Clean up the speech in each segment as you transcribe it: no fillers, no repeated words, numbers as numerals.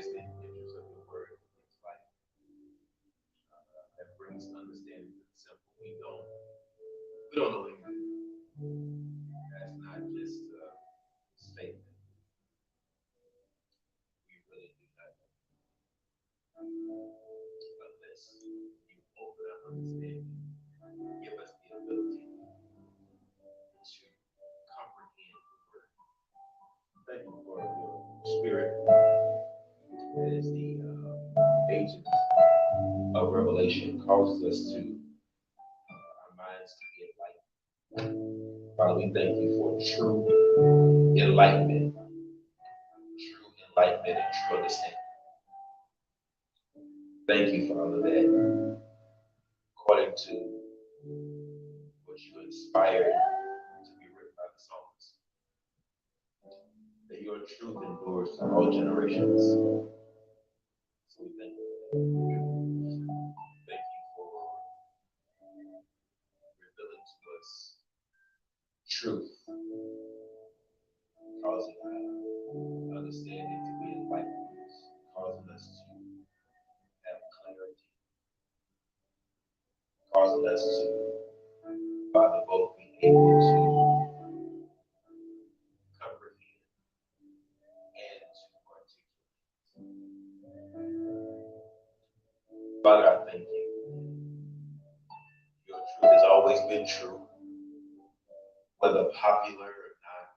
says the entrance of your word is life. That brings understanding to the simple. We don't know anything. That's not just a statement. We really do not know. Unless you open up understanding, give us the ability to comprehend the word. Thank you for your spirit that is the agent of revelation, causes us to our minds to be enlightened. Father, we thank you for true enlightenment, and true understanding. Thank you, Father, that according to what you inspired to be written by the psalmist, that your truth endures to all generations. So we thank you for that. Thank you for revealing to us truth, causing our understanding to be enlightened, causing us to have clarity, causing us to, Father, both be able to comprehend and to articulate. Father, I thank you. Your truth has always been true, whether popular or not,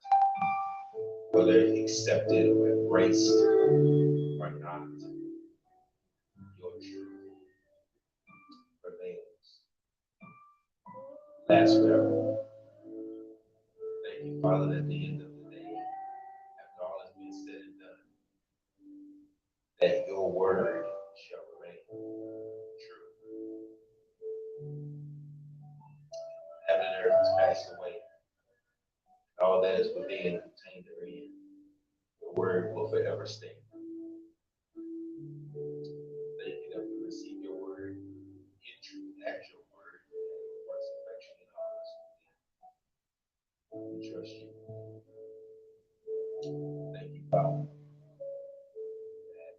whether accepted or embraced or not. Your truth prevails. Lasts forever. Thank you, Father, that at the end of the day, after all has been said and done, that your word shall remain true. Heaven and earth has passed away. All that is within contained therein. Your word will forever stand. Thank you that we receive your word in truth as your word and works affection in all us within. We trust you. Thank you, Father, that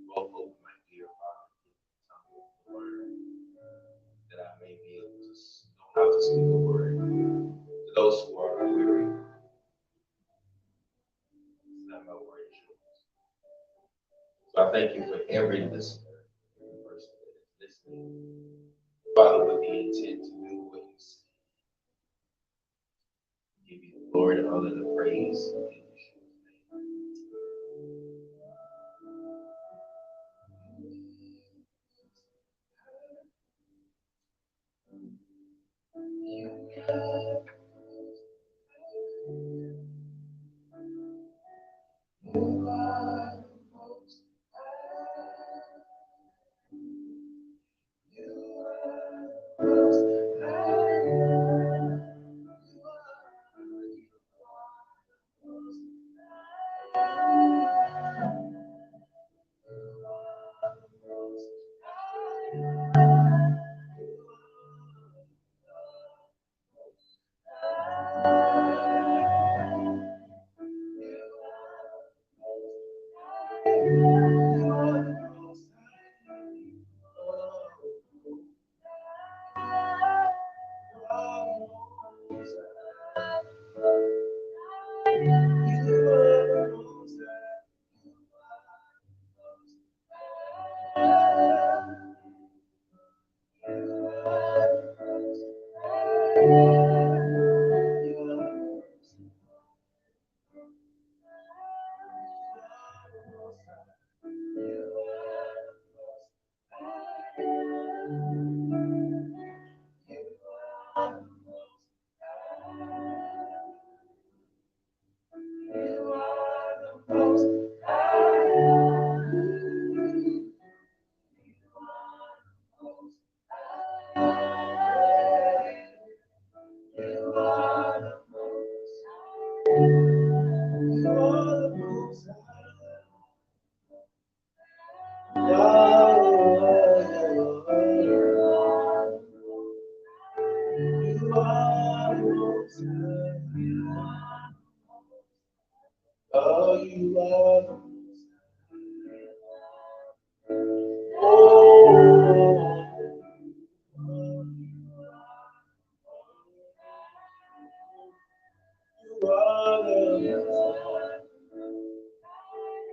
both open my ear, Father, to learn, that I may be able to know how to speak a word to those who are weary. It's not my word, it's yours. So I thank you for every listener, every person that is listening, Father, with the intent to do what you say. Give you the glory, the honor, and the praise in Yeshua's name. You are the most high. You are the most high. You are the most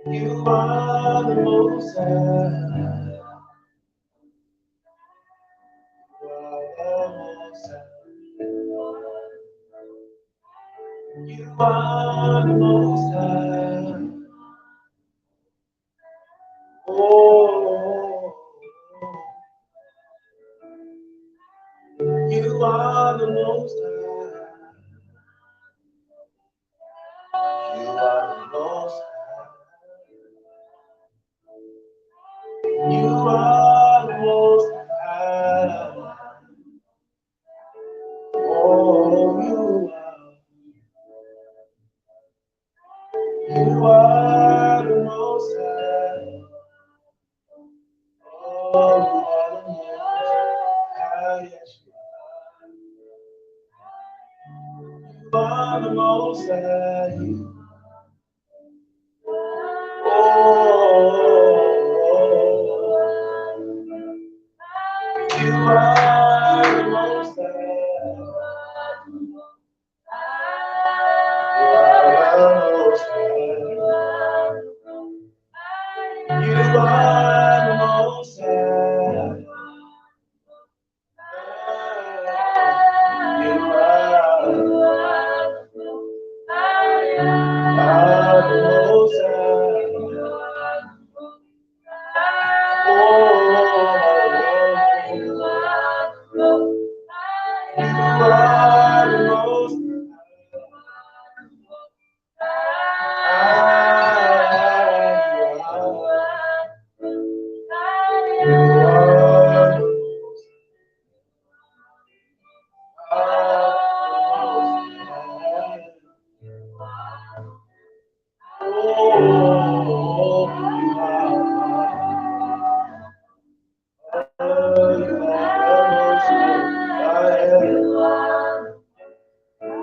You are the most high. You are the most high. You are the most high. Oh, you are the most high. You are the most high. You are the most high. Oh, you are. You are the most high. Oh, you are the most high. Yes, you are the most high. You are the most high. You are the most high. You are the most high. You are the most high.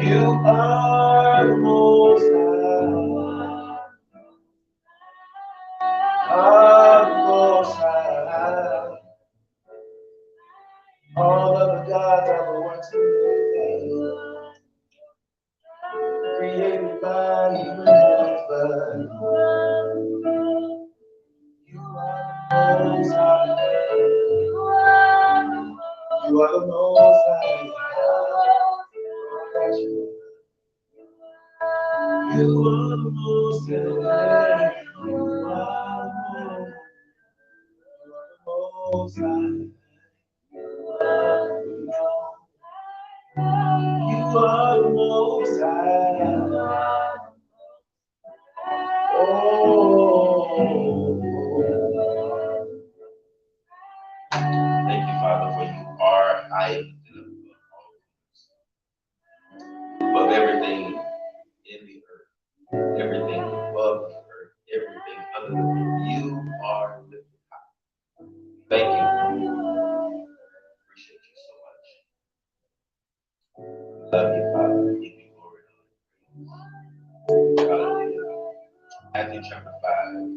You are the most high. All of the gods are the works of your hands, created by human hands, but you are the most high. You are the most high. You are the most high. You are the most high. You are the most high. Oh, thank you, Father, for you are high and lifted up above everything in the earth, everything above the earth, everything under the earth. You are lifted high. Thank you. Appreciate you so much. Love you, Father. We give you glory and praise. Hallelujah. Matthew chapter 5.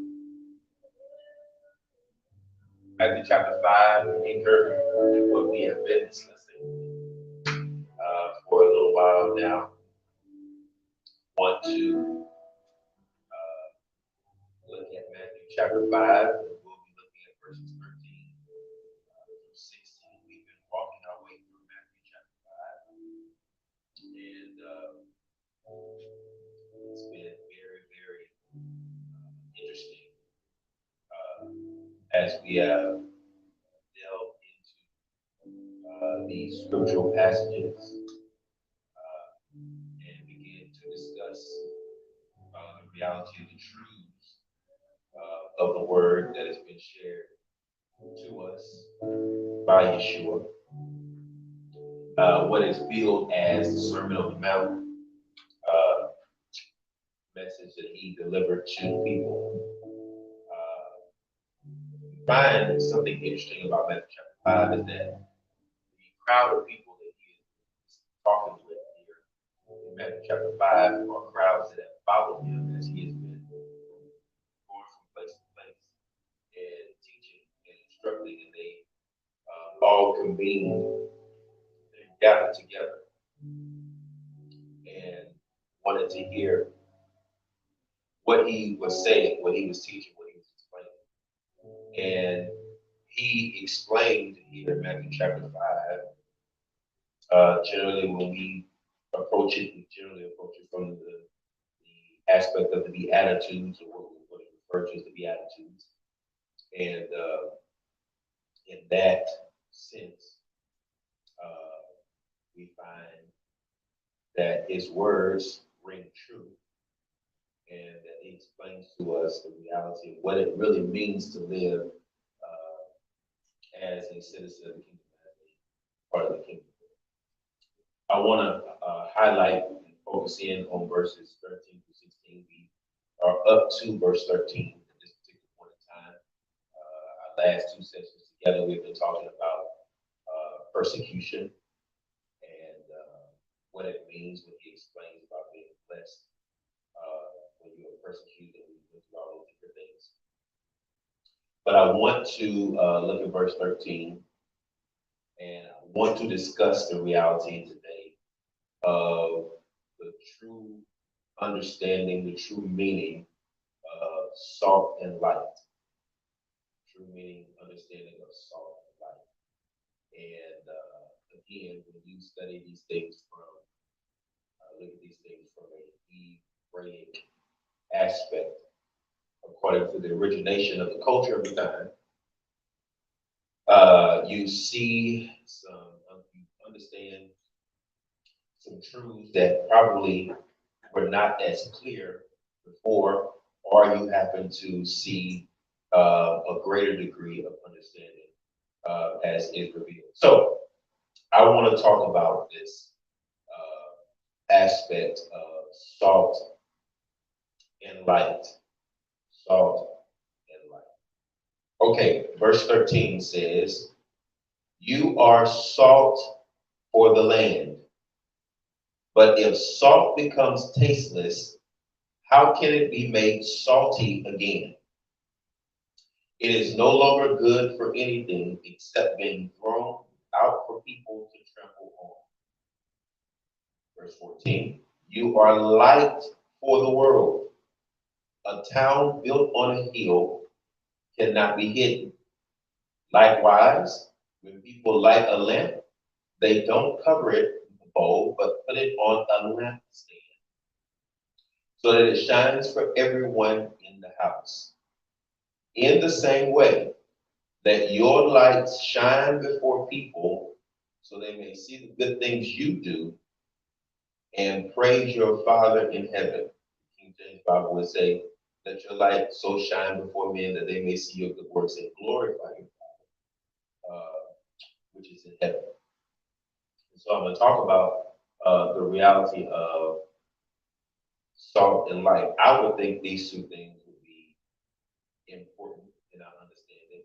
Matthew chapter 5, anchor what we have been discussing for a little while now. Want to look at Matthew chapter 5, and we'll be looking at verses 13 through 16. We've been walking our way through Matthew chapter 5, and it's been very, very interesting as we have delved into these scriptural passages and begin to discuss the reality of the truths of the word that has been shared to us by Yeshua. What is billed as the Sermon on the Mount uh, message that he delivered to people. We find something interesting about Matthew chapter 5 is that the crowd of people that he is talking with here in Matthew chapter 5 are crowds that have followed him as he has been going from place to place and teaching and instructing, and they all convened and gathered together and wanted to hear what he was saying, what he was teaching, what he was explaining. And he explained here in Matthew chapter 5, generally when we approach it, we generally approach it from the aspect of the Beatitudes, or what is referred to as the Beatitudes. And in that sense, we find that his words ring true, and that he explains to us the reality of what it really means to live as a citizen of the kingdom, as a part of the kingdom. I want to highlight and focus in on verses 13 to 16. We are up to verse 13 at this particular point in time. Our last two sessions together, we've been talking about persecution and what it means when he explains about being blessed when you are persecuted, and we went through all those different things. But I want to look at verse 13, and I want to discuss the reality today of the true understanding, the true meaning of salt and light. True meaning, understanding of salt and light. And again, when you study these things from, look at these things from a Hebraic aspect, according to the origination of the culture of the time, you see you understand some truths that probably were not as clear before, or you happen to see a greater degree of understanding as is revealed. So I want to talk about this aspect of salt and light. Salt and light. Okay, verse 13 says, "You are salt for the land. But if salt becomes tasteless, how can it be made salty again? It is no longer good for anything except being thrown out for people to trample on." Verse 14, "You are light for the world. A town built on a hill cannot be hidden. Likewise, when people light a lamp, they don't cover it with a bowl, but put it on a lampstand, so that it shines for everyone in the house. In the same way, let your lights shine before people, so they may see the good things you do and praise your Father in heaven." King James Bible would say, "Let your light so shine before men that they may see your good works and glorify your Father, which is in heaven." And so I'm going to talk about the reality of salt and light. I would think these two things would be important in our understanding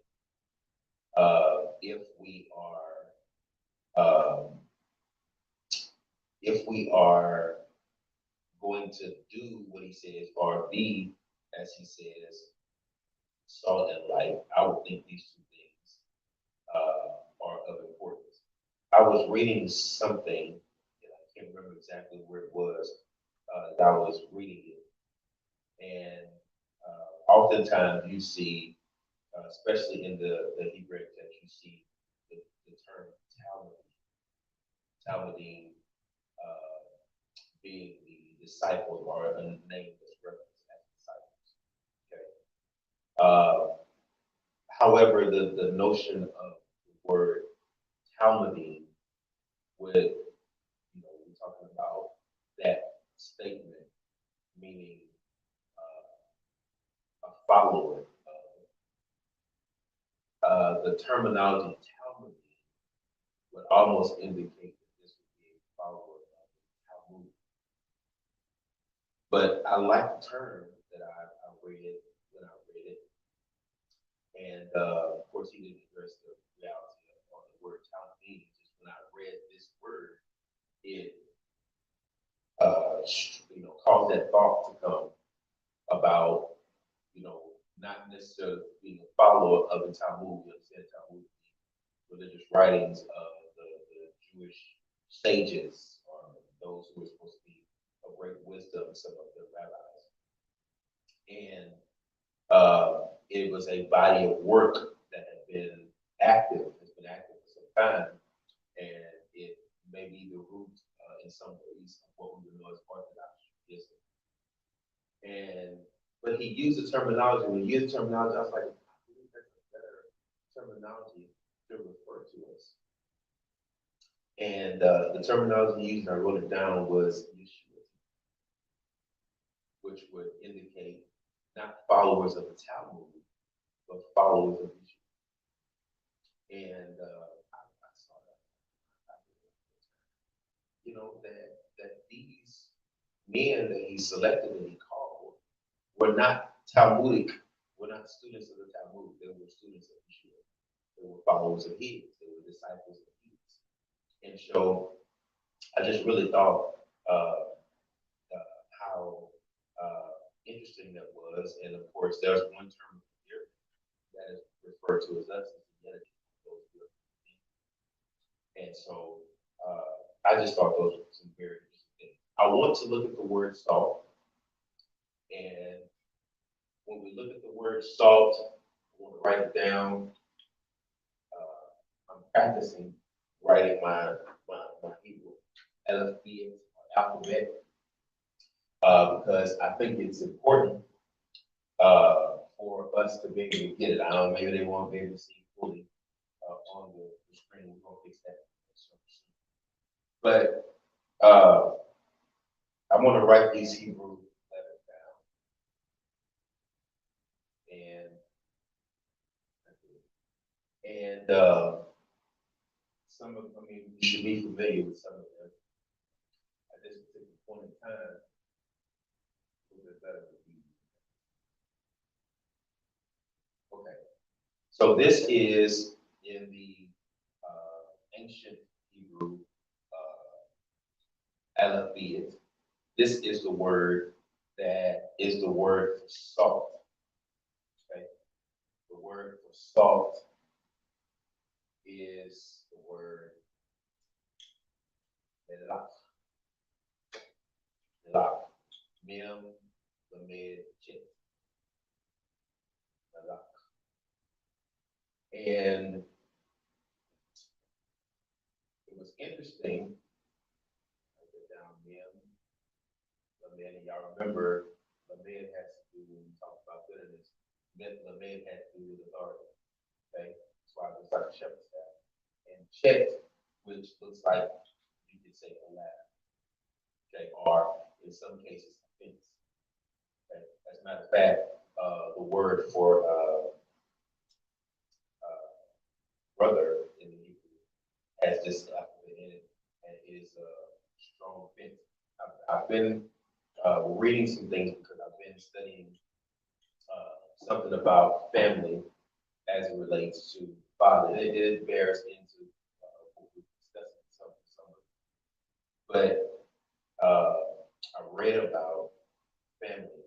if we are going to do what he says, or be, as he says, salt and light. I would think these two things are of importance. I was reading something, and I can't remember exactly where it was that I was reading it, and oftentimes you see, especially in the Hebrew text, you see the term Talmudim being the disciples, or a name that's referenced as disciples. Okay. However, the notion of the word Talmudim would, we're talking about that statement, meaning a follower the terminology Talmud would almost indicate that this would be a follower of Talmud. But I like the term that I read when I read it. And of course, he didn't address the reality of what the word Talmud means. Just when I read this word, it caused that thought to come about, not necessarily being a follower of the Talmud. You understand Talmud, religious writings of the Jewish sages, or those who were supposed to be of great wisdom, some of the rabbis. And it was a body of work that has been active for some time, and it may be the root in some ways of what we would know as Orthodox Judaism. But he used the terminology. When he used the terminology, I was like, I believe that's a better terminology to refer to us. And the terminology he used, and I wrote it down, was Yeshua, which would indicate not followers of the Talmud, but followers of Yeshua. And I saw that, that these men that he selected and he called were not Talmudic, were not students of the Talmud. They were students of Yeshua. They were followers of his. They were disciples of his. And so I just really thought how interesting that was. And of course, there's one term here that is referred to as us. And so I just thought those were some very interesting things. I want to look at the word salt. And when we look at the word salt, I want to write it down. I'm practicing writing my Hebrew alphabet because I think it's important for us to be able to get it. I don't know, maybe they won't be able to see fully on the screen. We're going to fix that. But I want to write these Hebrew letters down. And you should be familiar with some of them. At this particular point in time, okay. So this is in the ancient Hebrew alphabet. This is the word that is the word for salt. Okay. The word for salt is the word melach. Melach. Mem, lamed, chet. Melach. And it was interesting. I put down Mem, lamed, and y'all remember lamed has to do, when we talk about bitterness, lamed has to do with authority. Okay? That's why it looks like a shepherd's staff. And chet, which looks like you could say a ladder. Okay, or in some cases, a fence. Okay? As a matter of fact, the word for brother in the Hebrew has this alphabet in it, and it is a strong fence. I've been reading some things because I've been studying something about family as it relates to father. It bears into what we're discussing some. But I read about family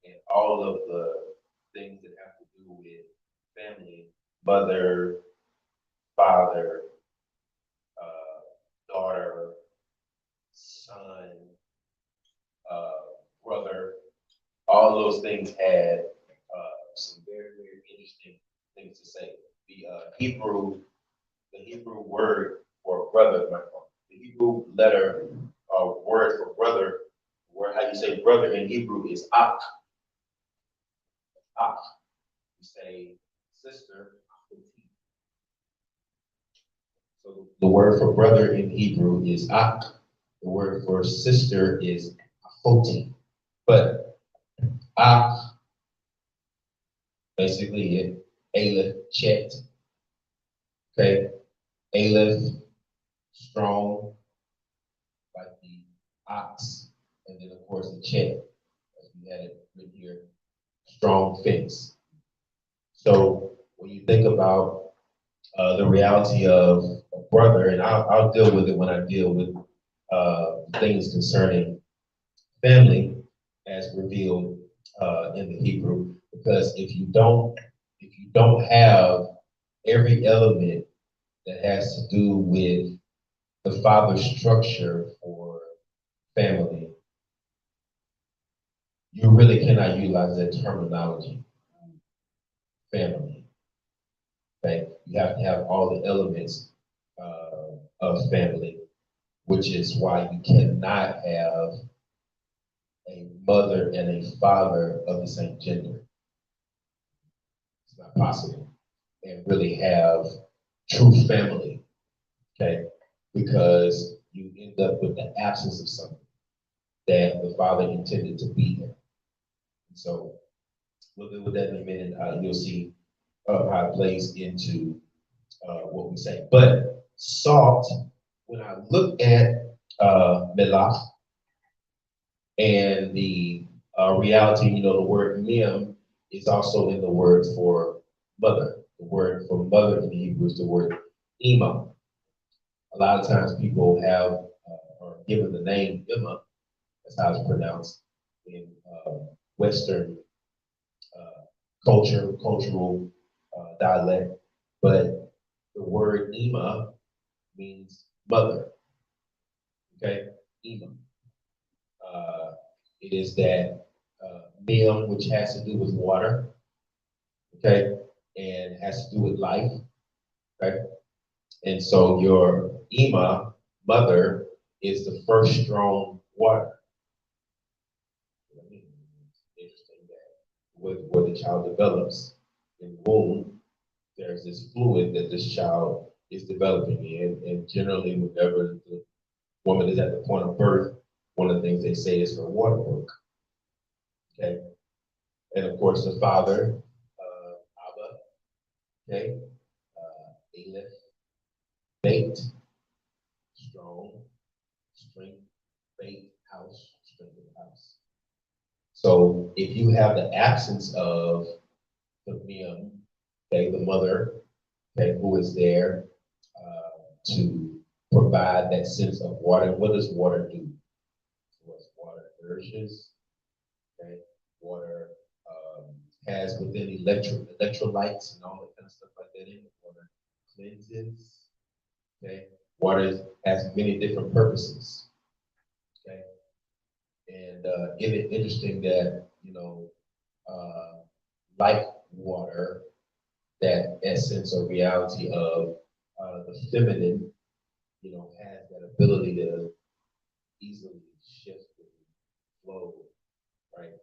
and all of the things that have to do with family, mother, father, daughter, son, brother. All those things had some very, very interesting things to say. The Hebrew word for brother, the Hebrew letter word for brother, how you say brother in Hebrew is ak. Ak. You say sister. So the word for brother in Hebrew is ak. The word for sister is achoti. But ak, basically it, aleph, chet, Okay, Aleph, strong, like the ox, and then of course the Chet, as we had it written here, strong fence. So when you think about the reality of a brother, and I'll deal with it when I deal with things concerning family as revealed in the Hebrew, because if you don't have every element that has to do with the father's structure for family, you really cannot utilize that terminology, family. Okay, you have to have all the elements of family, which is why you cannot have a mother and a father of the same gender. It's not possible. And really have true family, okay? Because you end up with the absence of something that the father intended to be there. And so we'll deal with that in a minute. You'll see how it plays into what we say. But salt, when I look at melach and the reality, the word mem is also in the word for mother. The word for mother in the Hebrew is the word ima. A lot of times people have are given the name Emma, that's how it's pronounced in Western cultural dialect, but the word Ema means mother. Okay, Ema. It is that mem, which has to do with water. Okay, and has to do with life. Okay, and so your Ema, mother, is the first strong water. Interesting that where the child develops in the womb, there's this fluid that this child is developing in, and generally, whenever the woman is at the point of birth, one of the things they say is her water work. Okay, and of course the father, Abba, okay, Aleph, bait, strong, strength, bait, house, strength of the house. So if you have the absence of the mem, okay, the mother, okay, who is there to provide that sense of water. What does water do? Water nourishes, okay? Water has within electrolytes and all that kind of stuff like that in it. Water cleanses, okay? Water has many different purposes, okay? And isn't it interesting that, like water, that essence or reality of the feminine, has that ability to easily shift and flow, right?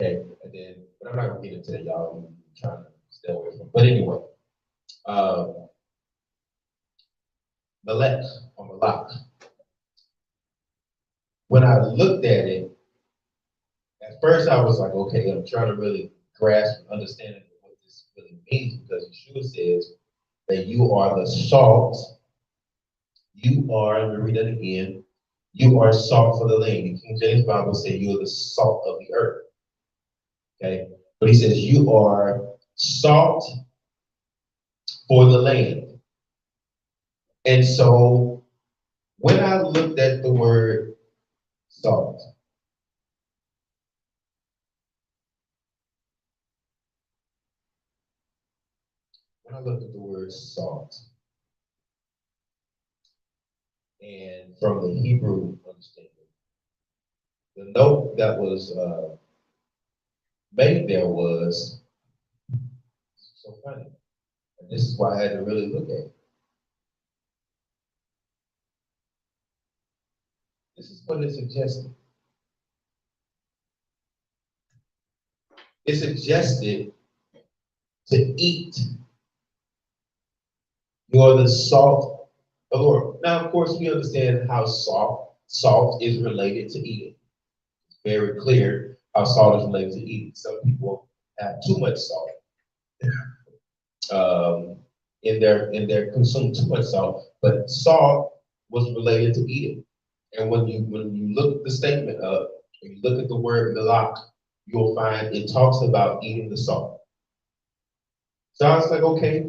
Okay, and then, but I'm not gonna get into that, y'all. I'm trying to stay away from. But anyway, um, Melech or Malak. When I looked at it, at first I was like, okay, I'm trying to really grasp and understand what this really means because Yeshua says that you are the salt. You are, let me read that again. You are salt for the land. The King James Bible says you are the salt of the earth. Okay, but he says you are salt for the land. And so when I looked at the word salt, when I looked at the word salt, and from the Hebrew understanding, the note that was made there was so funny. And this is why I had to really look at it. This is what it suggested. It suggested to eat. You're the salt of the world. Now, of course, we understand how salt is related to eating. It's very clear how salt is related to eating. Some people have too much salt. in their consumed too much salt, but salt was related to eating. And when you look the statement up, when you look at the word milak, you'll find it talks about eating the salt. So I was like, okay,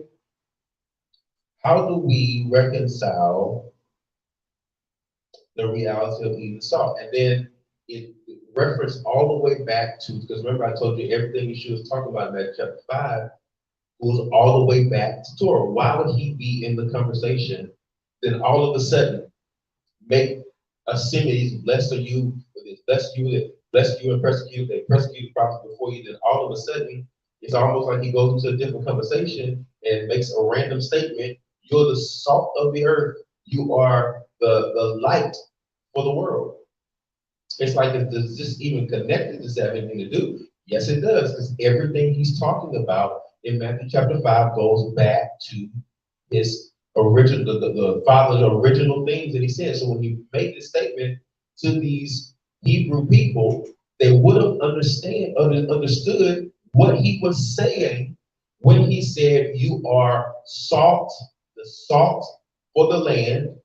how do we reconcile the reality of eating salt? And then it referenced all the way back to, because remember I told you everything she was talking about in that chapter 5 goes all the way back to Torah. Why would he be in the conversation? Then all of a sudden make a simile, blessed are you, blessed you, that blessed you and persecute, they persecuted the prophets before you. Then all of a sudden, it's almost like he goes into a different conversation and makes a random statement. You're the salt of the earth. You are the light for the world. It's like, does this even connected? Does that have anything to do? Yes, it does, because everything he's talking about in Matthew chapter 5 goes back to his original, the Father's original things that he said. So when he made this statement to these Hebrew people, they would have understood what he was saying when he said, you are salt, the salt for the land,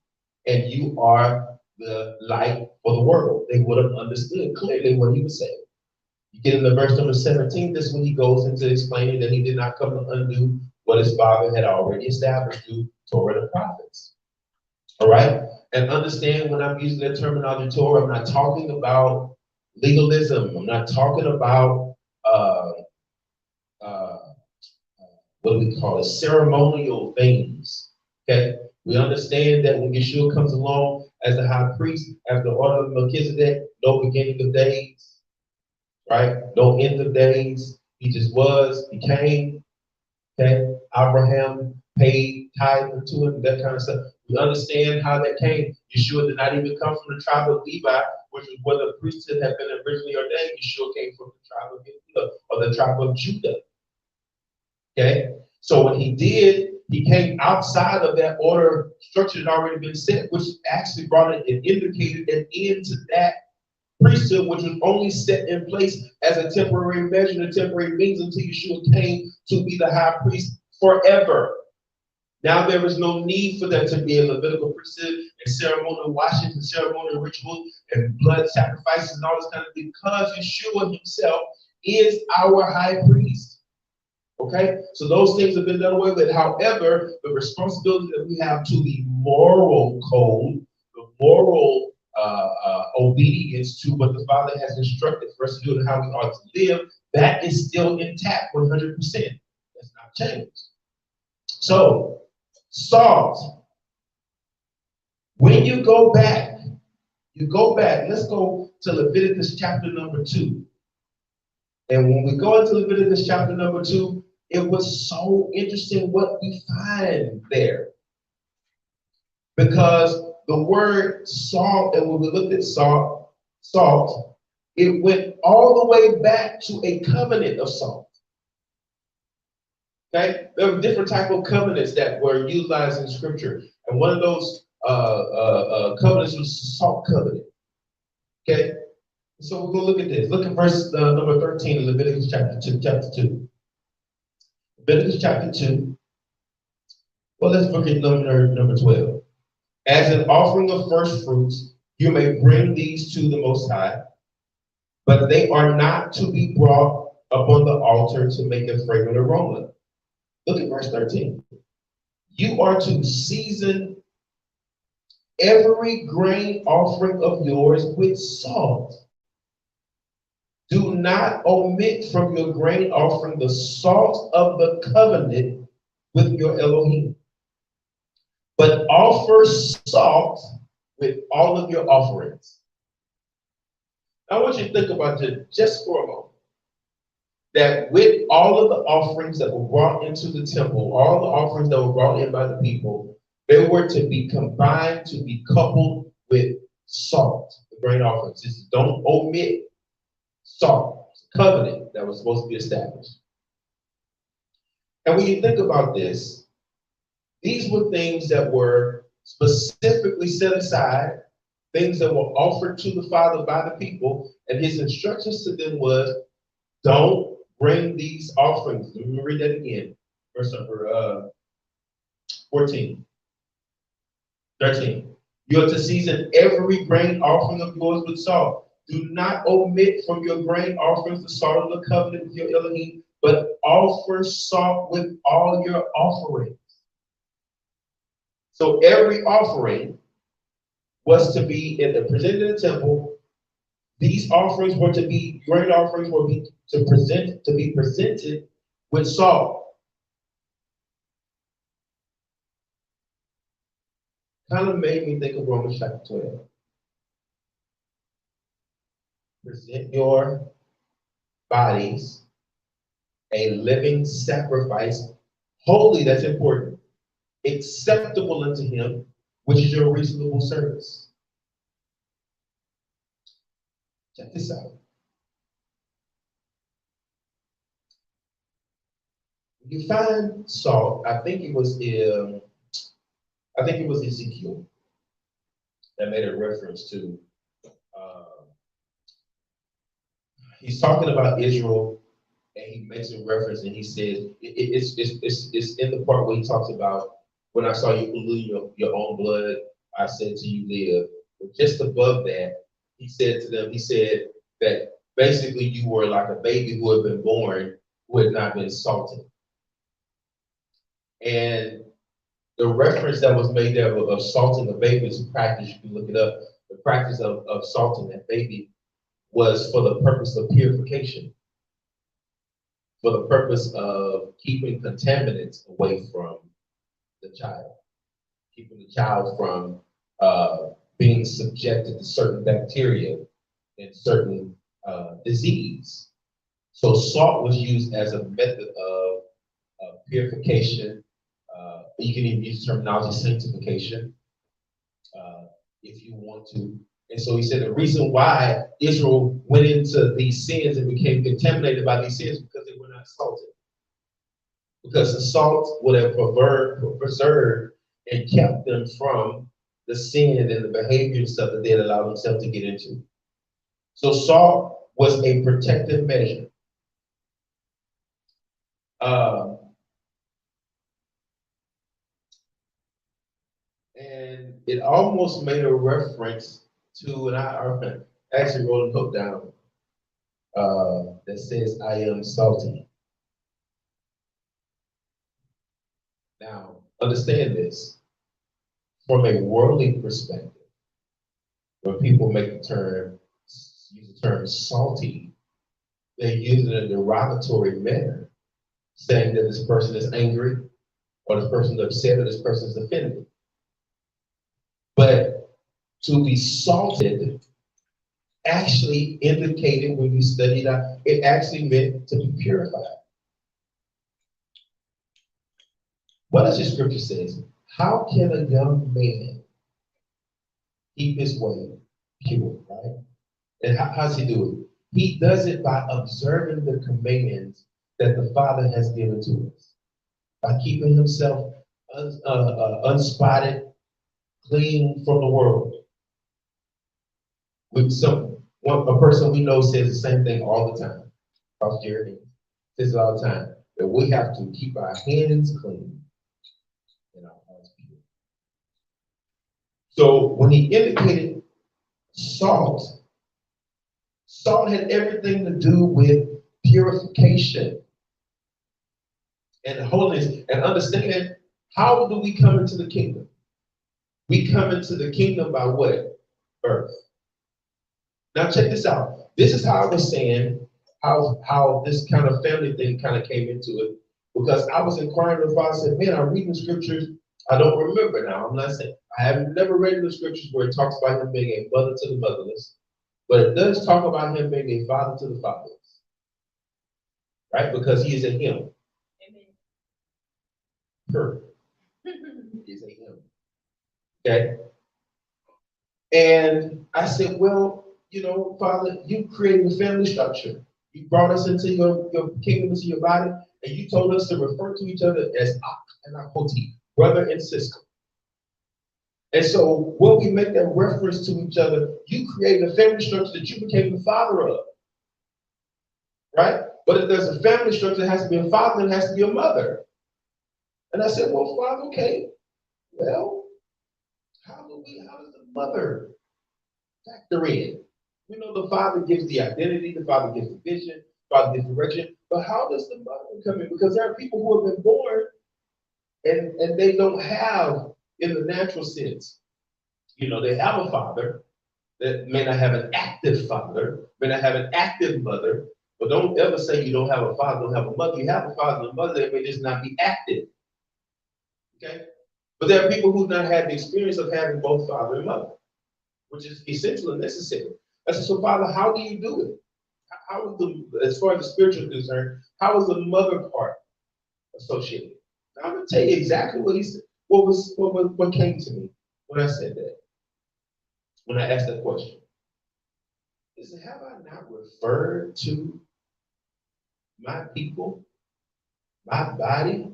and you are the light for the world. They would have understood clearly what he was saying. You get into verse number 17, this is when he goes into explaining that he did not come to undo what his father had already established through Torah and the prophets. All right? And understand when I'm using that terminology Torah, I'm not talking about legalism. I'm not talking about what do we call it? Ceremonial things. Okay? We understand that when Yeshua comes along as the high priest, as the order of Melchizedek, no beginning of days, right? No end of days. He just was, he came, okay? Abraham paid tithe to him, that kind of stuff. We understand how that came. Yeshua did not even come from the tribe of Levi, which was where the priesthood had been originally ordained. Yeshua came from the tribe of Judah, or the tribe of Judah. Okay? So when he did, he came outside of that order structure that had already been set, which actually brought it and indicated an end to that priesthood, which was only set in place as a temporary measure, a temporary means until Yeshua came to be the high priest forever. Now there is no need for there to be a Levitical priesthood and ceremonial washings and ceremonial rituals and blood sacrifices and all this kind of thing, because Yeshua himself is our high priest. Okay, so those things have been done away with. However, the responsibility that we have to the moral code, the moral obedience to what the Father has instructed for us to do and how we ought to live, that is still intact 100%. That's not changed. So, salt. When you go back, let's go to Leviticus chapter number 2. And when we go into Leviticus chapter number 2, it was so interesting what we find there. Because the word salt, and when we looked at salt, it went all the way back to a covenant of salt. Okay? There were different type of covenants that were utilized in scripture. And one of those covenants was the salt covenant. Okay? So we're going to look at this. Look at verse number 13 in Leviticus chapter 2. Leviticus chapter 2. Well, let's look at number 12. As an offering of first fruits, you may bring these to the Most High, but they are not to be brought upon the altar to make a fragrant aroma. Look at verse 13. You are to season every grain offering of yours with salt. Do not omit from your grain offering the salt of the covenant with your Elohim, but offer salt with all of your offerings. I want you to think about it just for a moment. That with all of the offerings that were brought into the temple, all the offerings that were brought in by the people, they were to be combined, to be coupled with salt, the grain offerings. Just don't omit salt. It's a covenant that was supposed to be established. And when you think about this, these were things that were specifically set aside, things that were offered to the Father by the people, and his instructions to them was, don't bring these offerings. Let me read that again. Verse number 14, 13. You are to season every grain offering of yours with salt. Do not omit from your grain offerings the salt of the covenant with your Elohim, but offer salt with all your offerings. So every offering was to be presented in the temple. These offerings were to be, grain offerings were to be presented with salt. Kind of made me think of Romans chapter 12. Present your bodies a living sacrifice, holy, that's important, acceptable unto him, which is your reasonable service. Check this out. You find salt, I think it was Ezekiel that made a reference to, he's talking about Israel, and he makes a reference, and he says, it's in the part where he talks about, when I saw you polluting your own blood, I said to you, live. But just above that, he said to them, he said that basically you were like a baby who had been born, who had not been salted. And the reference that was made there of salting a baby is a practice, you can look it up. The practice of salting that baby was for the purpose of purification, for the purpose of keeping contaminants away from the child, keeping the child from being subjected to certain bacteria and certain disease. So salt was used as a method of purification. You can even use the terminology sanctification if you want to. And so he said the reason why Israel went into these sins and became contaminated by these sins because they were not salted. Because the salt would have preserved and kept them from the sin and the behavior and stuff that they had allowed themselves to get into. So salt was a protective measure. And it almost made a reference to, and I actually wrote a book down that says, I am salty. Now, understand this. From a worldly perspective, when people use the term salty, they use it in a derogatory manner, saying that this person is angry, or this person is upset, or this person is offended. But to be salted actually indicated, when you study that, it actually meant to be purified. What does the scripture say? How can a young man keep his way pure, right? And how does he do it? He does it by observing the commands that the Father has given to us, by keeping himself unspotted, clean from the world. A person we know says the same thing all the time. Pastor Jeremy says it all the time, that we have to keep our hands clean and our hearts pure. So when he indicated salt had everything to do with purification and holiness. And understand, how do we come into the kingdom? We come into the kingdom by what? Birth. Now check this out. This is how I was saying how this kind of family thing kind of came into it. Because I was inquiring with the Father, I said, man, I'm reading the scriptures. I don't remember now. I'm not saying, I have never read in the scriptures where it talks about him being a mother to the motherless. But it does talk about him being a father to the fatherless. Right? Because he is a him. Amen. Her. He is a him. Okay? And I said, well, Father, you created a family structure. You brought us into your kingdom, into your body, and you told us to refer to each other as Ak and Akoti, brother and sister. And so when we make that reference to each other, you created a family structure that you became the father of. Right? But if there's a family structure, it has to be a father and it has to be a mother. And I said, well, Father, okay. Well, how does the mother factor in? We know the father gives the identity, the father gives the vision, the father gives direction, but how does the mother come in? Because there are people who have been born and they don't have, in the natural sense, they have a father that may not have an active father, may not have an active mother, but don't ever say you don't have a father, don't have a mother. You have a father and a mother that may just not be active. Okay? But there are people who've not had the experience of having both father and mother, which is essential and necessary. I said, so Father, how do you do it? How is as far as the spiritual is concerned, how is the mother part associated? Now, I'm gonna tell you exactly what he said. What came to me when I said that, when I asked that question. He said, have I not referred to my people, my body?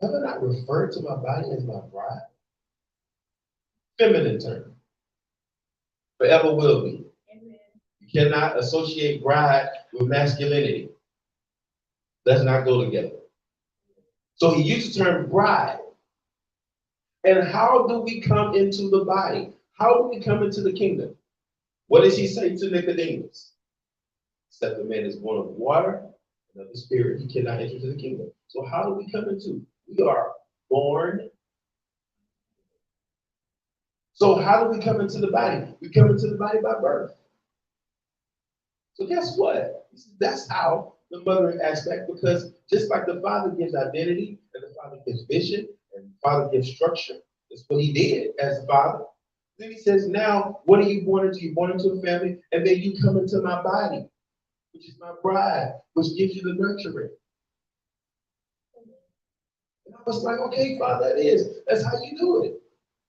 Have I not referred to my body as my bride? Feminine term. Forever will be. Amen. You cannot associate bride with masculinity. Does not go together. So he used the term bride. And how do we come into the body? How do we come into the kingdom? What does he say to Nicodemus? Except the man is born of water and of the spirit, he cannot enter into the kingdom. So how do we come into? We are born. So how do we come into the body? We come into the body by birth. So guess what? That's how the mothering aspect, because just like the father gives identity and the father gives vision and the father gives structure, that's what he did as a father. Then he says, now, what are you born into? You're born into a family, and then you come into my body, which is my bride, which gives you the nurturing. And I was like, okay, Father, that's how you do it,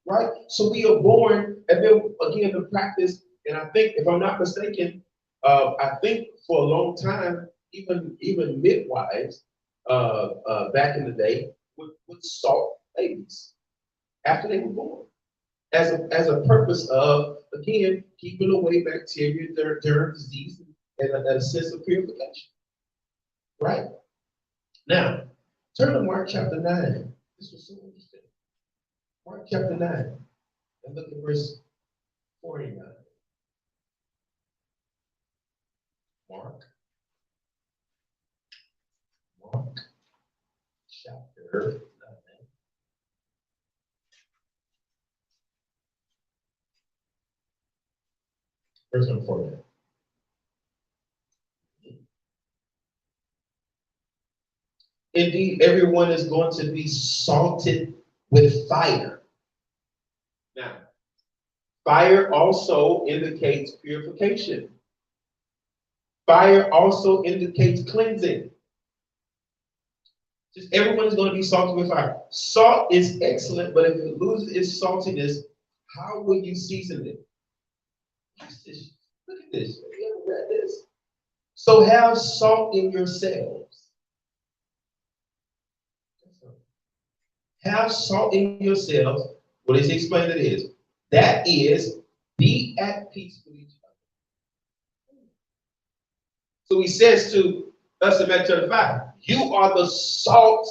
right? So we are born, and then again, the practice, and I think, if I'm not mistaken, I think for a long time, even midwives back in the day would salt babies after they were born, as a purpose of, again, keeping away bacteria, germ, disease, and a sense of purification. Right? Now, turn to Mark chapter 9. This was so interesting. Mark chapter 9, and look at verse 49. Mark chapter 9. Verse number 49. Indeed, everyone is going to be salted with fire. Now, fire also indicates purification. Fire also indicates cleansing. Just everyone is going to be salted with fire. Salt is excellent, but if it loses its saltiness, how will you season it? Watch this. Look at this. Have you ever read this? So have salt in yourselves. Have salt in yourselves. What is he explaining it is? That is, be at peace with each other. So he says to us in Matthew chapter 5, you are the salt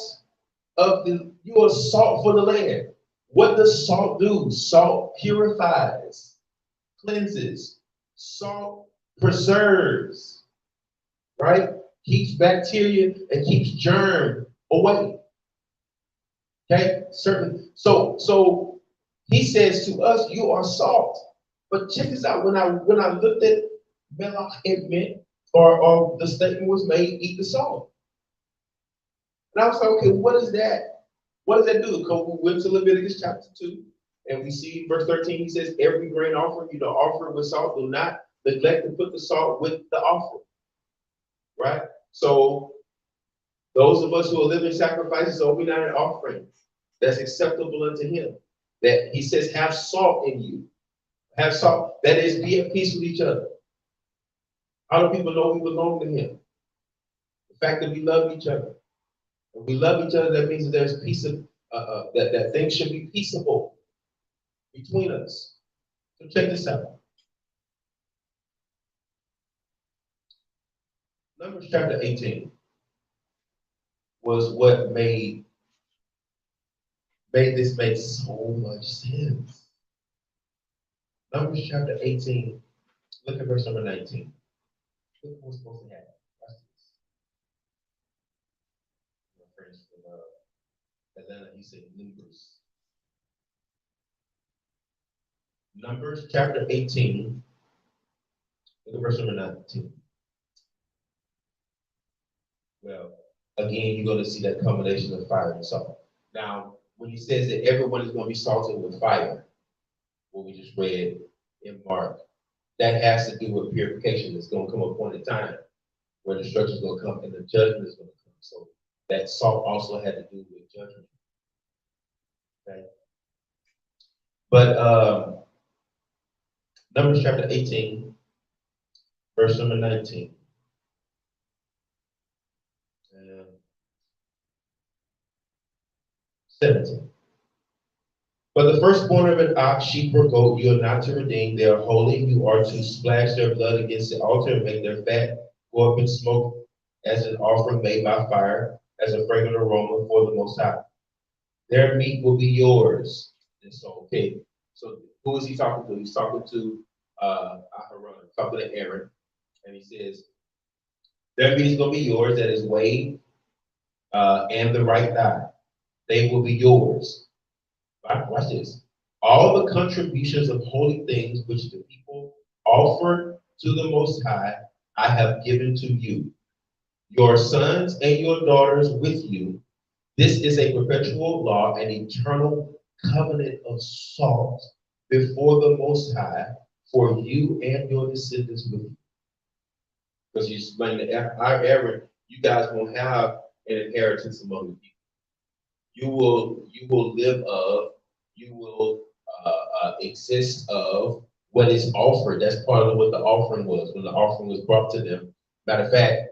you are salt for the land. What does salt do? Salt purifies, cleanses. Salt preserves, right? Keeps bacteria and keeps germ away. Okay, certain. So he says to us, "You are salt." But check this out. When I looked at melach, it meant, or the statement was made, "Eat the salt." And I was like, "Okay, what is that? What does that do?" Because we went to Leviticus chapter 2, and we see verse 13. He says, "Every grain offering, you to offer it with salt. Do not neglect to put the salt with the offering." Right. So those of us who are living sacrifices, are we not an offering that's acceptable unto him? That he says, have salt in you. Have salt. That is, be at peace with each other. How do people know we belong to him? The fact that we love each other. If we love each other, that means that there's peace of, that things should be peaceable between us. So check this out. Numbers chapter 18 was what made made this make so much sense. Numbers chapter 18, look at verse number 19. Look what's supposed to happen. Watch this. My friends from Atlanta, he said Numbers. Numbers chapter 18, look at verse number 19. Well, again, you're going to see that combination of fire and salt. Now, when he says that everyone is going to be salted with fire, what we just read in Mark, that has to do with purification. It's going to come a point in time where the destruction is going to come and the judgment is going to come. So that salt also had to do with judgment. Okay. But Numbers chapter 18, verse number 19. 17. But the firstborn of an ox, sheep, or goat, you are not to redeem. They are holy. You are to splash their blood against the altar and make their fat go up in smoke as an offering made by fire, as a fragrant aroma for the Most High. Their meat will be yours. And so, okay, so who is he talking to? He's talking to Aharon, talking to Aaron, and he says, their meat is going to be yours, that is weighed, and the right thigh. They will be yours. Watch this. All the contributions of holy things which the people offer to the Most High, I have given to you. Your sons and your daughters with you. This is a perpetual law, an eternal covenant of salt before the Most High for you and your descendants with you. Because you explained that our Aaron, you guys won't have an inheritance among the people. You will live of, you will exist of what is offered. That's part of what the offering was when the offering was brought to them. Matter of fact,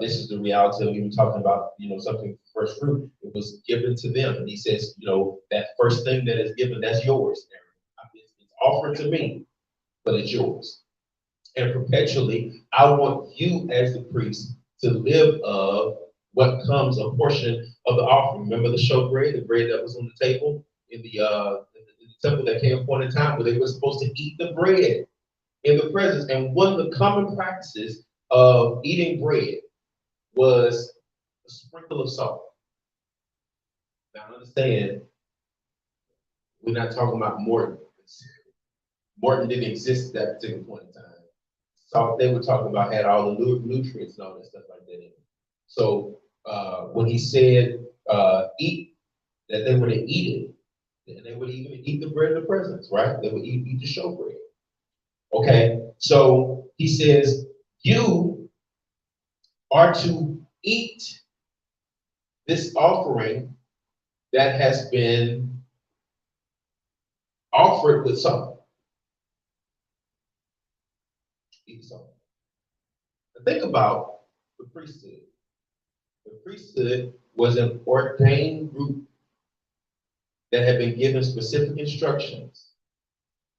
this is the reality of even talking about, something first fruit. It was given to them, and he says, that first thing that is given, that's yours. I mean, it's offered to me, but it's yours. And perpetually, I want you as the priest to live of what comes a portion of the offering. Remember the showbread, the bread that was on the table in the temple, that came a point in time where they were supposed to eat the bread in the presence. And one of the common practices of eating bread was a sprinkle of salt. Now understand, we're not talking about Morton. Morton didn't exist at that particular point in time. Salt, they were talking about, had all the nutrients and all that stuff like that in it. So when he said eat, that they were to eat it, and they would even eat the bread of the presence, right? They would eat the showbread. Okay, so he says, you are to eat this offering that has been offered with salt. Eat the salt. Now think about the priesthood. The priesthood was an ordained group that had been given specific instructions,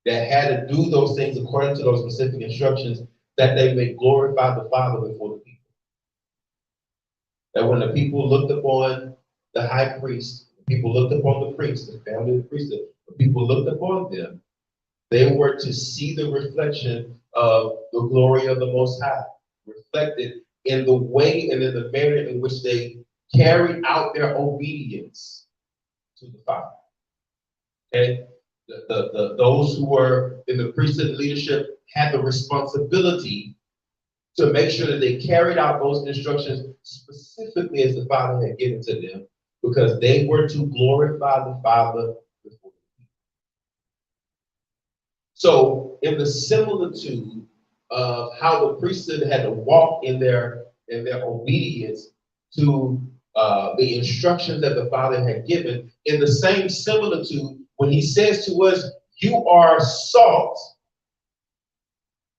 that had to do those things according to those specific instructions, that they may glorify the Father before the people. That when the people looked upon the high priest, the people looked upon the priest, the family of the priesthood, the people looked upon them, they were to see the reflection of the glory of the Most High, reflected in the way and in the manner in which they carried out their obedience to the Father. Okay? Those who were in the priesthood leadership had the responsibility to make sure that they carried out those instructions specifically as the Father had given to them, because they were to glorify the Father before the people. So, in the similitude of how the priesthood had to walk in their obedience to the instructions that the Father had given, in the same similitude, when he says to us, you are salt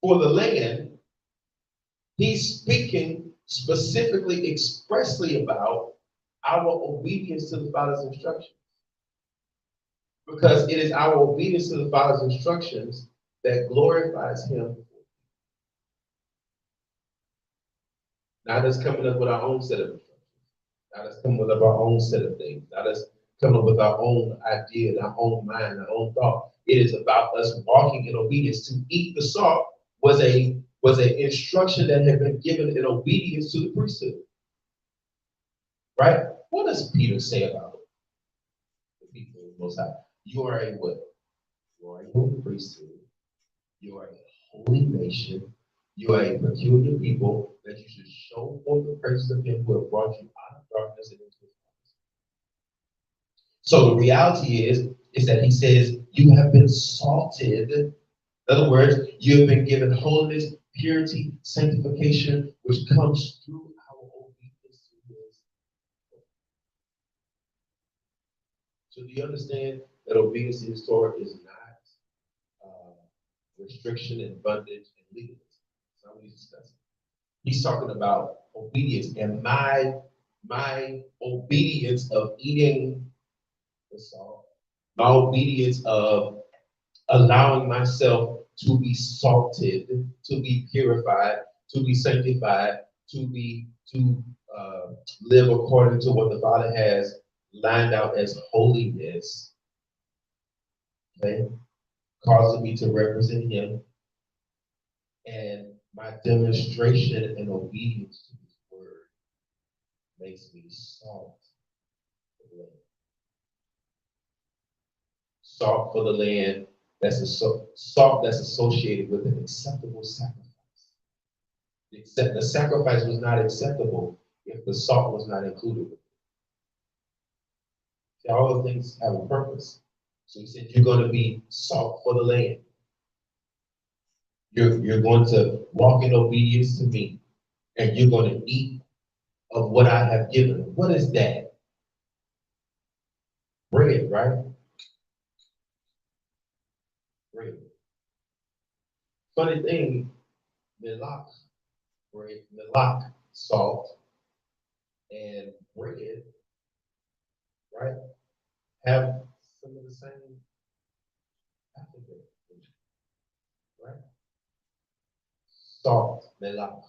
for the land, he's speaking specifically, expressly about our obedience to the Father's instructions. Because it is our obedience to the Father's instructions that glorifies him. Not us coming up with our own set of instructions. Not us coming up with our own set of things. Not us come up with our own idea, our own mind, our own thought. It is about us walking in obedience. To eat the salt was a instruction that had been given in obedience to the priesthood. Right? What does Peter say about the people of the Most High? You are a what? You are a holy priesthood. You are a holy nation. You are a peculiar people that you should show forth the praises of Him who have brought you out of darkness and into His light. So the reality is that He says you have been salted. In other words, you have been given holiness, purity, sanctification, which comes through our obedience to His. So do you understand that obedience to His Torah is not restriction and bondage and legalism? That's not what He's discussing. He's talking about obedience, and my obedience of eating the salt, my obedience of allowing myself to be salted, to be purified, to be sanctified, to live according to what the Father has lined out as holiness, okay, causes me to represent Him, and my demonstration and obedience to His word makes me salt for the land. Salt for the land. That's salt that's associated with an acceptable sacrifice. Except the sacrifice was not acceptable if the salt was not included with it. See, all the things have a purpose. So He said, you're going to be salt for the land. You're going to walk in obedience to me, and you're going to eat of what I have given. What is that? Bread, right? Bread. Funny thing, melach, bread, melach, salt, and bread, right, have some of the same attributes, right? Salt, melach,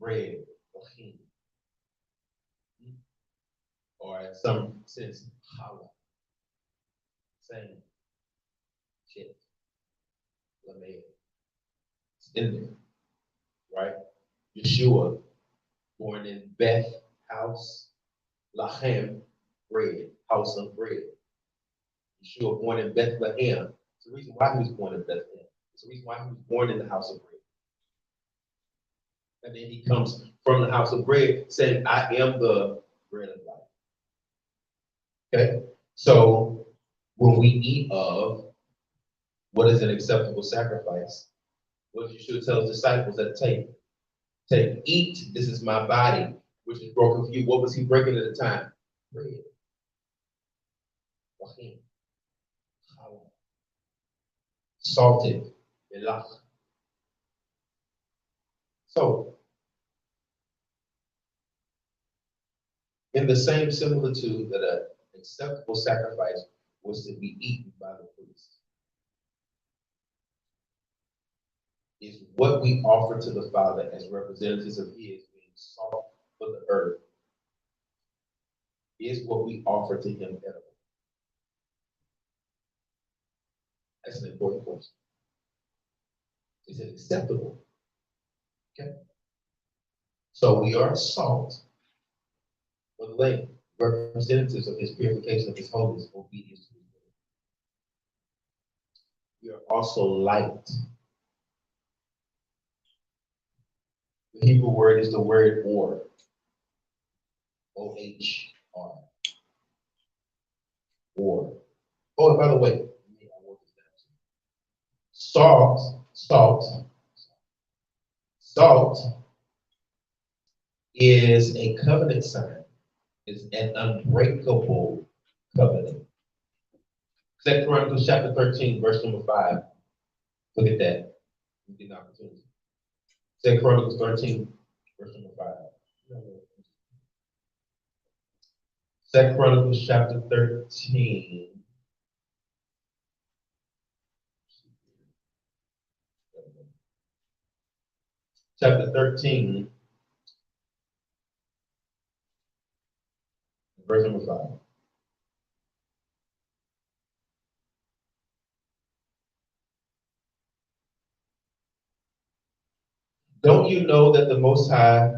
bread, wachim, or in some sense, challah, same shit, lameh. It's in there, right? Yeshua, born in Beth, house, Lachem, bread, house of bread. Yeshua, born in Bethlehem. It's the reason why He was born in Bethlehem. It's the reason why He was born in the house of bread. And then He comes from the house of bread saying, I am the bread of life. Okay? So when we eat of what is an acceptable sacrifice, what Yeshua tells disciples at the table, take, eat, this is my body, which is broken for you. What was He breaking at the time? Bread. Wachim. Salted. Melach. So, in the same similitude that an acceptable sacrifice was to be eaten by the priest, is what we offer to the Father as representatives of His being salt for the earth, is what we offer to Him edible. That's an important question. Is it acceptable? Okay. So we are salt for the land, representatives of His purification, of His holiness, obedience to His word. We are also light. The Hebrew word is the word or. O-H-R. Or. Oh, and by the way, salt is a covenant sign. It's an unbreakable covenant. 2 Chronicles chapter 13, verse number 5. Look at that. You get an opportunity. 2 Chronicles 13, verse number 5. 2 Chronicles chapter 13. Chapter 13, verse number 5. Don't you know that the Most High,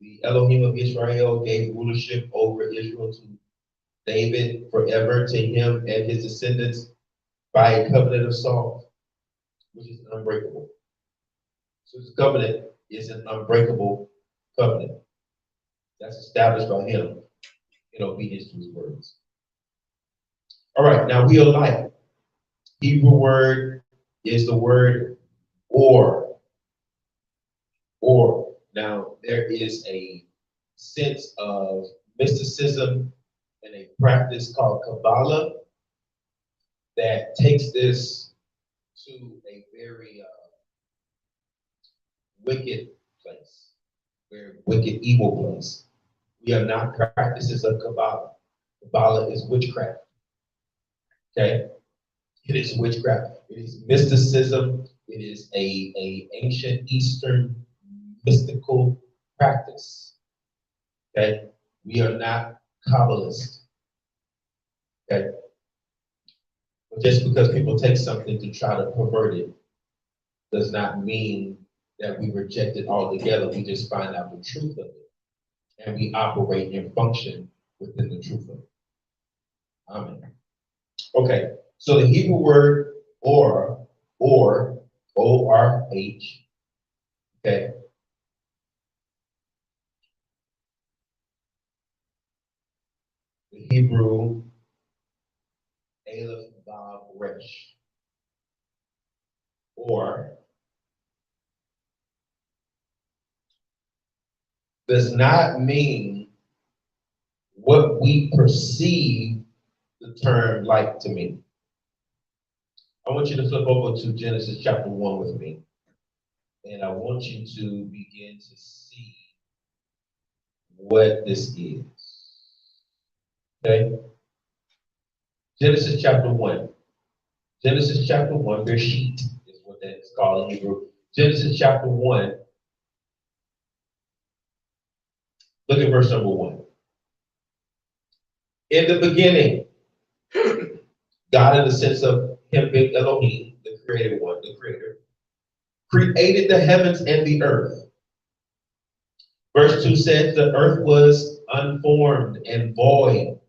the Elohim of Israel, gave rulership over Israel to David forever, to him and his descendants by a covenant of salt, which is unbreakable. So this covenant is an unbreakable covenant that's established by him in obedience to his words. All right, now we are like. Hebrew word is the word or. Or. Now there is a sense of mysticism and a practice called Kabbalah that takes this to a very wicked place, very wicked, evil place. We are not practices of Kabbalah. Kabbalah is witchcraft. Okay? It is witchcraft. It is mysticism. It is a ancient Eastern mystical practice. Okay? We are not Kabbalists. Okay? But just because people take something to try to pervert it does not mean that we reject it altogether. We just find out the truth of it. And we operate and function within the truth of it. Amen. Okay, so the Hebrew word or, O-R-H, okay, the Hebrew Aleph Vav Resh, or, does not mean what we perceive the term like to mean. I want you to flip over to Genesis chapter 1 with me. And I want you to begin to see what this is. Okay? Genesis chapter 1. Genesis chapter 1, Bereshit is what that is called in Hebrew. Genesis chapter 1. Look at verse number 1. In the beginning, God, in the sense of him being Elohim, the creator one, the creator, created the heavens and the earth. Verse 2 says the earth was unformed and void.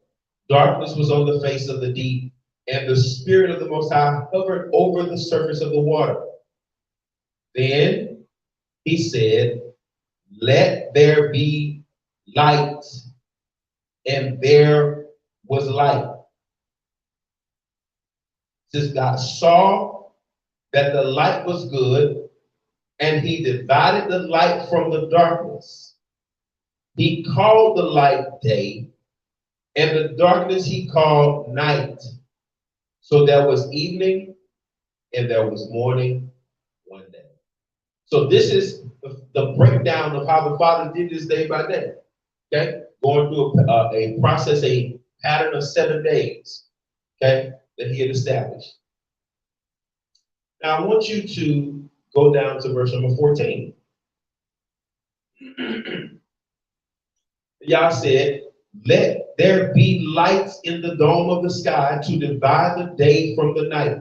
Darkness was on the face of the deep, and the Spirit of the Most High hovered over the surface of the water. Then he said, let there be light, and there was light. Since God saw that the light was good, and he divided the light from the darkness. He called the light day, and the darkness he called night. So there was evening, and there was morning one day. So this is the breakdown of how the Father did this day by day. Okay, going through a process, a pattern of 7 days. Okay, that he had established. Now I want you to go down to verse number 14. Yah said, let there be lights in the dome of the sky to divide the day from the night.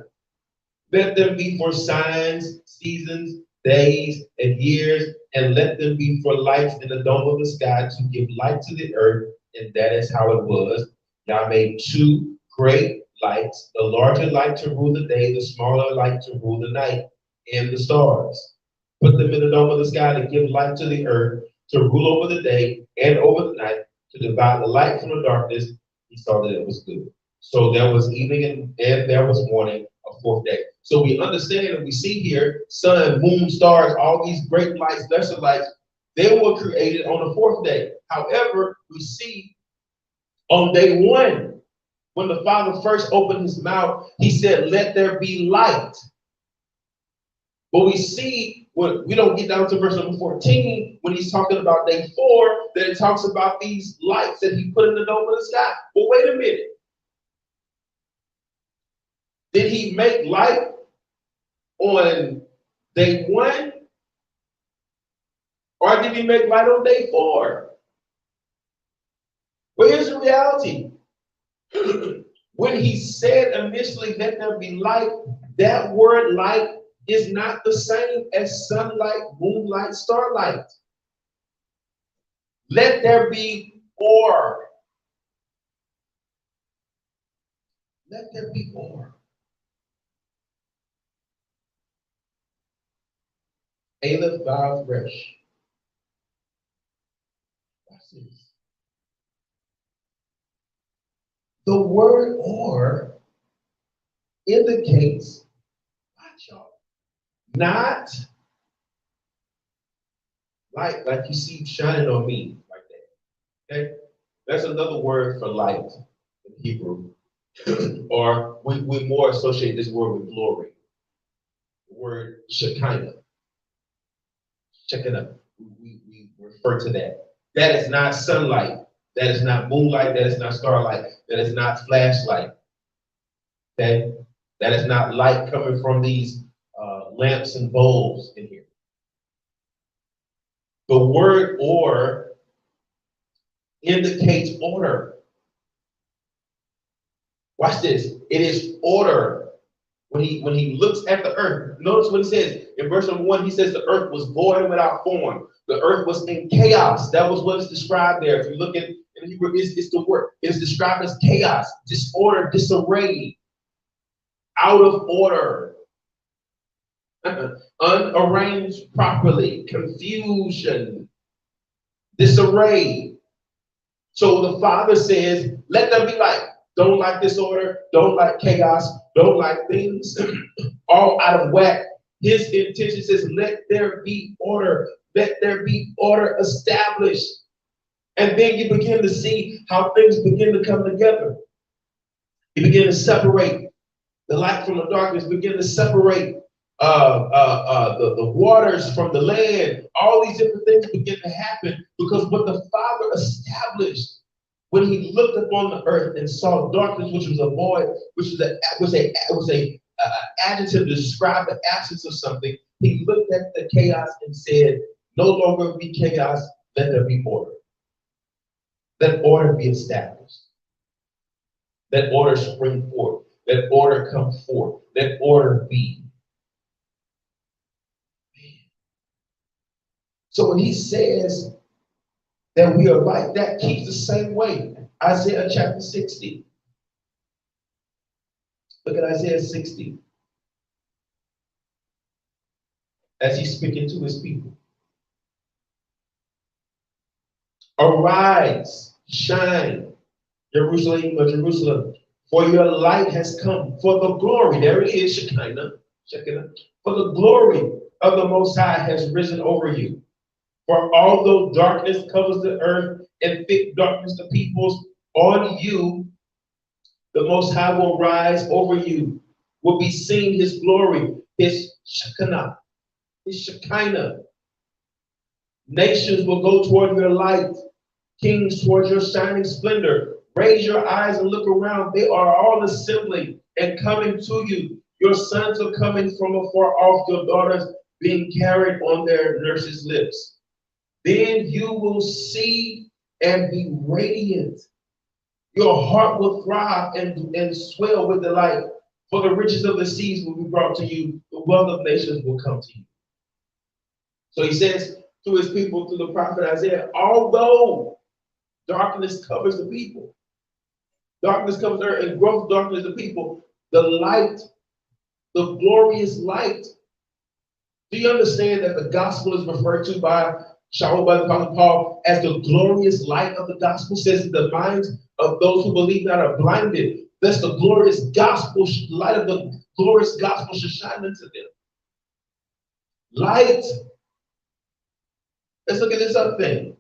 Let them be for signs, seasons, days, and years, and let them be for lights in the dome of the sky to give light to the earth. And that is how it was. Yah made 2 great lights, the larger light to rule the day, the smaller light to rule the night, and the stars. Put them in the dome of the sky to give light to the earth, to rule over the day and over the night, to divide the light from the darkness. He saw that it was good. So there was evening and there was morning, a 4th day. So we understand and we see here, sun, moon, stars, all these great lights, lesser lights, they were created on the 4th day. However, we see on day 1, when the Father first opened his mouth, he said, let there be light. But we see, when we don't get down to verse number 14, when he's talking about day 4, that it talks about these lights that he put in the dome of the sky. Well, wait a minute. Did he make light on day 1? Or did he make light on day 4? Well, here's the reality. When he said initially, let there be light, that word light is not the same as sunlight, moonlight, starlight. Let there be order. Let there be order. Aleph Vav Resh. Watch this. The word or indicates, watch y'all, not like you see shining on me like that. Okay? That's another word for light in Hebrew. Or we more associate this word with glory. The word Shekinah. Shekinah. We refer to that. That is not sunlight. That is not moonlight. That is not starlight. That is not flashlight. Okay? That is not light coming from these lamps and bulbs in here. The word or indicates order. Watch this. It is order. When he looks at the earth, notice what he says in verse number 1. He says the earth was void and without form. The earth was in chaos. That was what is described there. If you look at in Hebrew, it's the word. It's described as chaos, disorder, disarray, out of order, unarranged properly, confusion, disarray. So the Father says, let there be light. Don't like disorder, don't like chaos, don't like things all out of whack. His intention says, let there be order. Let there be order established. And then you begin to see how things begin to come together. You begin to separate the light from the darkness, begin to separate the waters from the land. All these different things begin to happen because what the Father established when he looked upon the earth and saw darkness, which was a void, which was a adjective to describe the absence of something. He looked at the chaos and said, no longer be chaos, let there be order. Let order be established. Let order spring forth. Let order come forth. Let order be. So when he says that we are like that, keeps the same way. Isaiah chapter 60. Look at Isaiah 60. As he's speaking to his people. Arise, shine, Jerusalem, Jerusalem, for your light has come. For the glory, there it is, Shekinah, for the glory of the Most High has risen over you. For although darkness covers the earth and thick darkness the peoples, on you the Most High will rise over you, will be seen his glory, his Shekinah, his Shekinah. Nations will go toward your light, kings toward your shining splendor. Raise your eyes and look around. They are all assembling and coming to you. Your sons are coming from afar off, your daughters being carried on their nurses' lips. Then you will see and be radiant. Your heart will thrive and swell with delight. For the riches of the seas will be brought to you. The wealth of nations will come to you. So he says to his people, through the prophet Isaiah, although darkness covers the people, darkness covers the earth, and gross darkness the people, the light, the glorious light. Do you understand that the gospel is referred to by Shaul, by the Apostle Paul, as the glorious light of the gospel? Says the minds of those who believe not are blinded. That's the glorious gospel, light of the glorious gospel should shine into them. Light. Let's look at this other thing.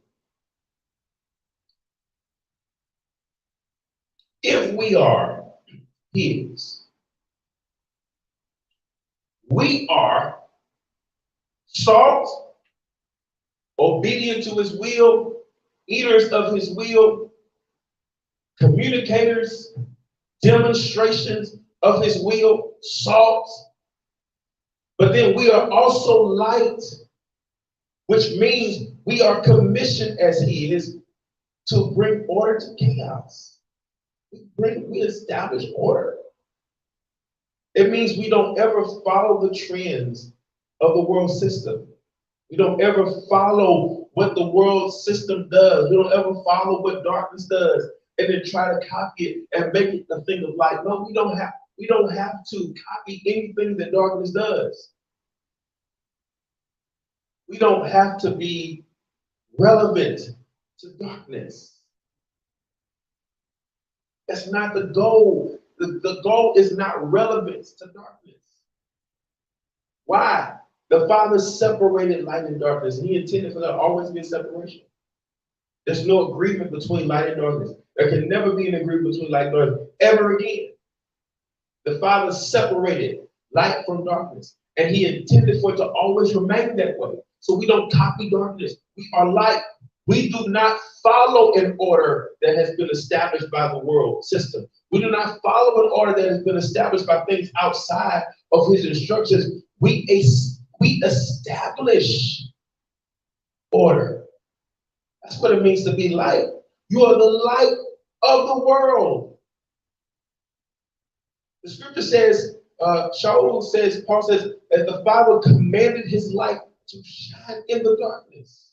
If we are his, we are salt, obedient to his will, eaters of his will, communicators, demonstrations of his will, salt. But then we are also light, which means we are commissioned as he is to bring order to chaos. We establish order. It means we don't ever follow the trends of the world system. We don't ever follow what the world system does. We don't ever follow what darkness does and then try to copy it and make it a thing of light. No, we don't have to copy anything that darkness does. We don't have to be relevant to darkness. That's not the goal. The goal is not relevance to darkness. Why? The Father separated light and darkness, and He intended for there to always be a separation. There's no agreement between light and darkness. There can never be an agreement between light and darkness ever again. The Father separated light from darkness, and He intended for it to always remain that way. So we don't copy darkness. We are light. We do not follow an order that has been established by the world system. We do not follow an order that has been established by things outside of His instructions. We establish order. That's what it means to be light. You are the light of the world. The scripture says, Paul says, that the Father commanded His light to shine in the darkness.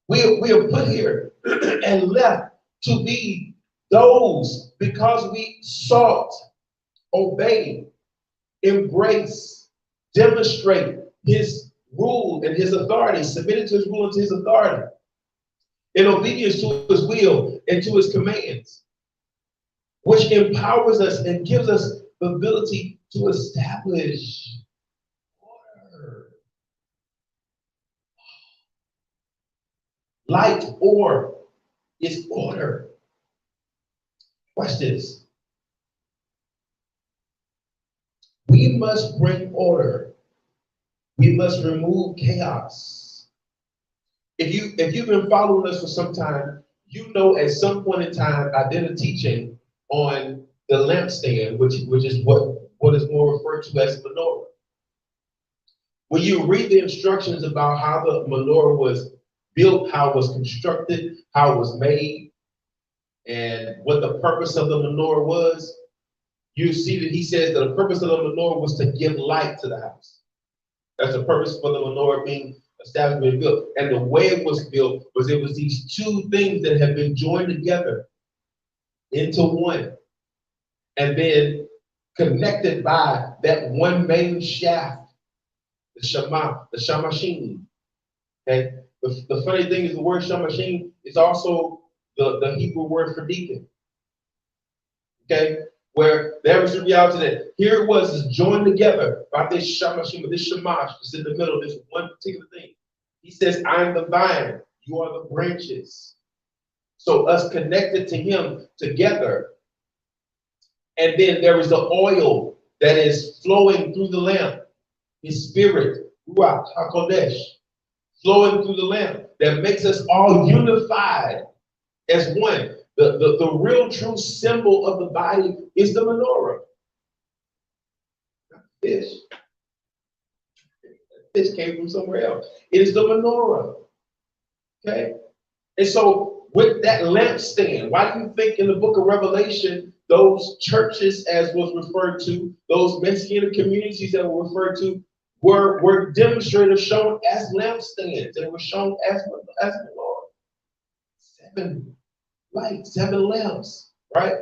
We are put here and left to be those because we sought, obey, embrace, demonstrate His rule and His authority, submitted to His rule and to His authority, in obedience to His will and to His commands, which empowers us and gives us the ability to establish order. Light or is order. Watch this. We must bring order. We must remove chaos. If you've been following us for some time, you know at some point in time I did a teaching on the lampstand, which is what is more referred to as menorah. When you read the instructions about how the menorah was built, how it was constructed, how it was made, and what the purpose of the menorah was, you see that he says that the purpose of the menorah was to give light to the house. That's the purpose for the menorah being established and built. And the way it was built was it was these two things that had been joined together into one, and then connected by that one main shaft, the shamashim. Okay? The funny thing is the word shamashim is also the Hebrew word for deacon. Okay? Where there was the reality that here it was joined together by this shamashim, this shamash, that's in the middle, this one particular thing. He says, I'm the vine, you are the branches. So us connected to Him together. And then there is the oil that is flowing through the lamp, His Spirit, Ruach HaKodesh, flowing through the lamp that makes us all unified as one. The real true symbol of the body is the menorah. Fish. Fish came from somewhere else. It is the menorah. Okay? And so with that lampstand, why do you think in the book of Revelation, those churches, as was referred to, those Messianic communities that were referred to, were demonstrated, shown as lampstands, and were shown as menorah? 7 lights, 7 lamps, right?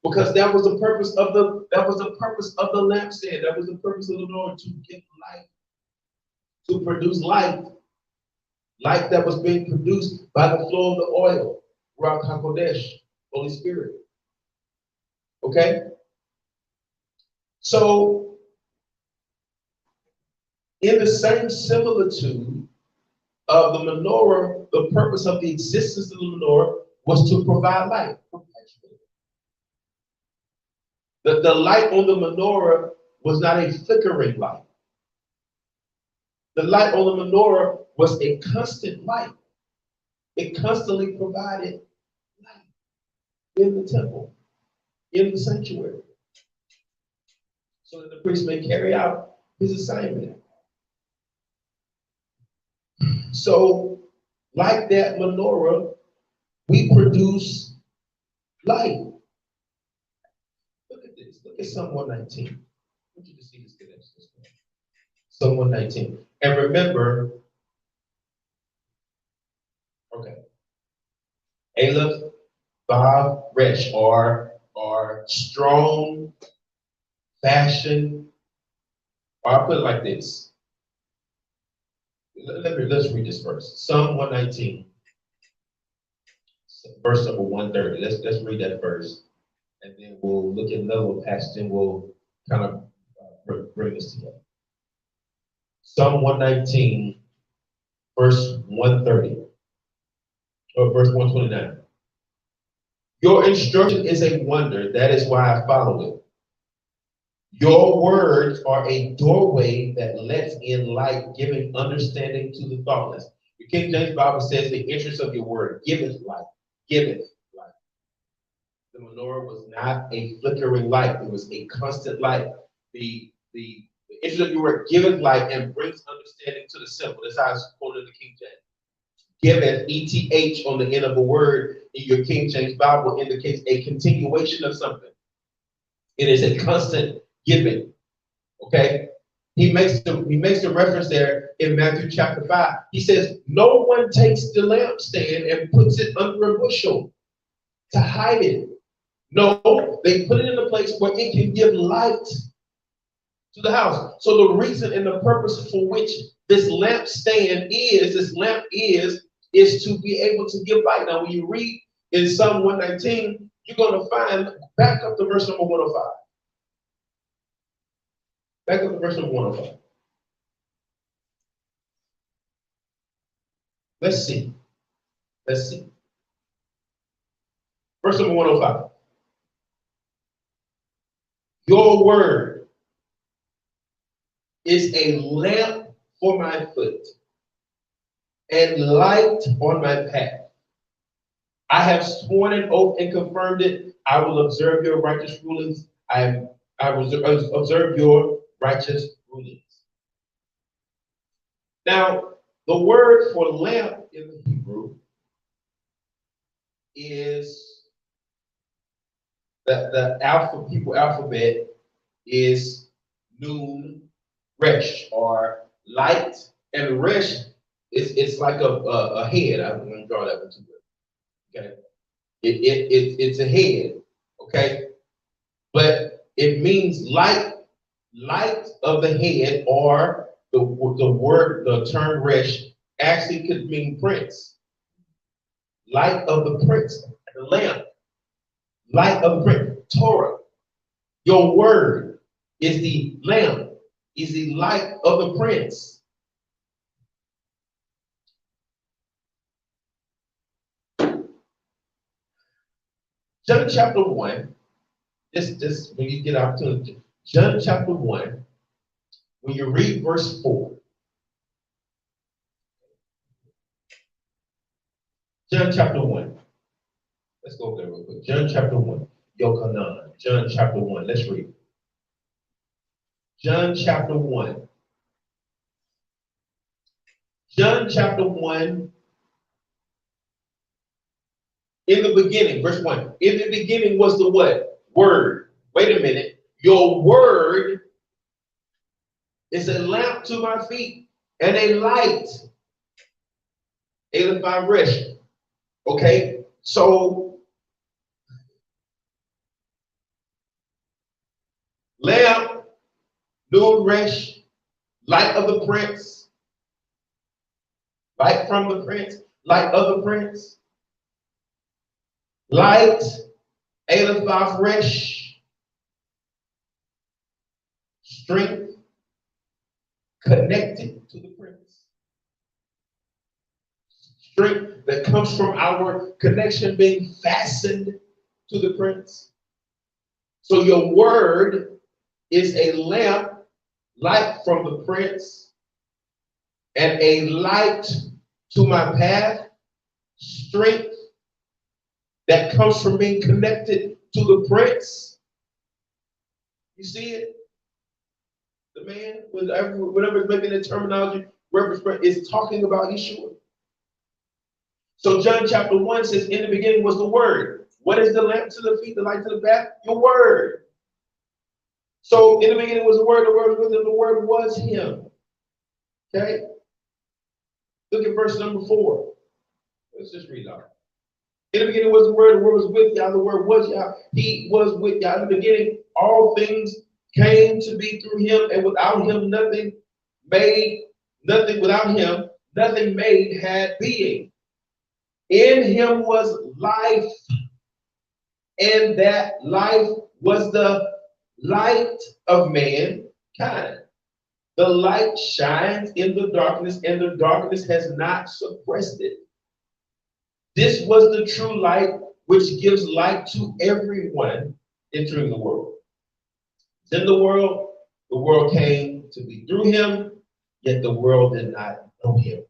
Because that was the purpose of the lampstand. That was the purpose of the Lord, to give light, to produce light that was being produced by the flow of the oil, Ruach HaKodesh, Holy Spirit. Okay? So, in the same similitude of the menorah, the purpose of the existence of the menorah was to provide light perpetually. The light on the menorah was not a flickering light. The light on the menorah was a constant light. It constantly provided light in the temple, in the sanctuary, so that the priest may carry out his assignment. So, like that menorah, we produce light. Look at this. Look at Psalm 119. want you to see this connection as well. Psalm 119. And remember, okay, Aleph, Vav, Resh are strong, fashion, or I'll put it like this. Let's read this verse. Psalm 119, verse number 130. Let's read that verse, and then we'll look at another passage, and we'll kind of bring this together. Psalm 119, verse 130, or verse 129. Your instruction is a wonder. That is why I follow it. Your words are a doorway that lets in light, giving understanding to the thoughtless. The King James Bible says the interest of your word giveth light. Giveth light. The menorah was not a flickering light. It was a constant light. The interest of your word giveth light and brings understanding to the simple. That's how it's quoted in the King James. Giveth, ETH on the end of a word in your King James Bible indicates a continuation of something. It is a constant giving. Okay? He makes the reference there in Matthew chapter 5. He says, no one takes the lampstand and puts it under a bushel to hide it. No, they put it in a place where it can give light to the house. So the reason and the purpose for which this lamp is to be able to give light. Now, when you read in Psalm 119, you're going to find, back up to verse number 105. Back up to verse number 105. Let's see. Verse number 105. Your word is a lamp for my foot and light on my path. I have sworn an oath and confirmed it. I will observe your righteous rulings. I will observe your righteous rulings. Now, the word for lamp in the Hebrew is the alphabet is Nun Resh, or light, and Resh it's like a head. I'm going to draw that one too. Okay, it's a head. Okay, but it means light of the head, or the term Resh actually could mean prince. Light of the prince, the lamp. Light of the prince, Torah. Your word is the lamp, is the light of the prince. John chapter 1, just when you get opportunity, John chapter 1, when you read verse 4. John chapter 1. Let's go there real quick. John chapter 1. Yochanan. John chapter 1. Let's read. John chapter 1. John chapter 1. In the beginning, verse 1. In the beginning was the what? Word. Wait a minute. Your word is a lamp to my feet and a light. Aleph Vav Resh. Okay? So, lamp, Nun Resh, light of the prince, light from the prince, light of the prince, light, Aleph Vav Resh, strength, connected to the prince. Strength that comes from our connection being fastened to the prince. So your word is a lamp, light from the prince, and a light to my path, strength that comes from being connected to the prince. You see it? The man, whatever is making the terminology, is talking about Yeshua. So John chapter 1 says, in the beginning was the word. What is the lamp to the feet, the light to the path? Your word. So in the beginning was the Word was with him, the Word was him. Okay? Look at verse number 4. Let's just read on. In the beginning was the Word was with Yah, the Word was Yah. He was with Yah. In the beginning, all things came to be through him, and without him nothing without him, nothing made had being. In him was life, and that life was the light of mankind. The light shines in the darkness, and the darkness has not suppressed it. This was the true light, which gives light to everyone entering the world. In the world came to be through him, yet the world did not know him.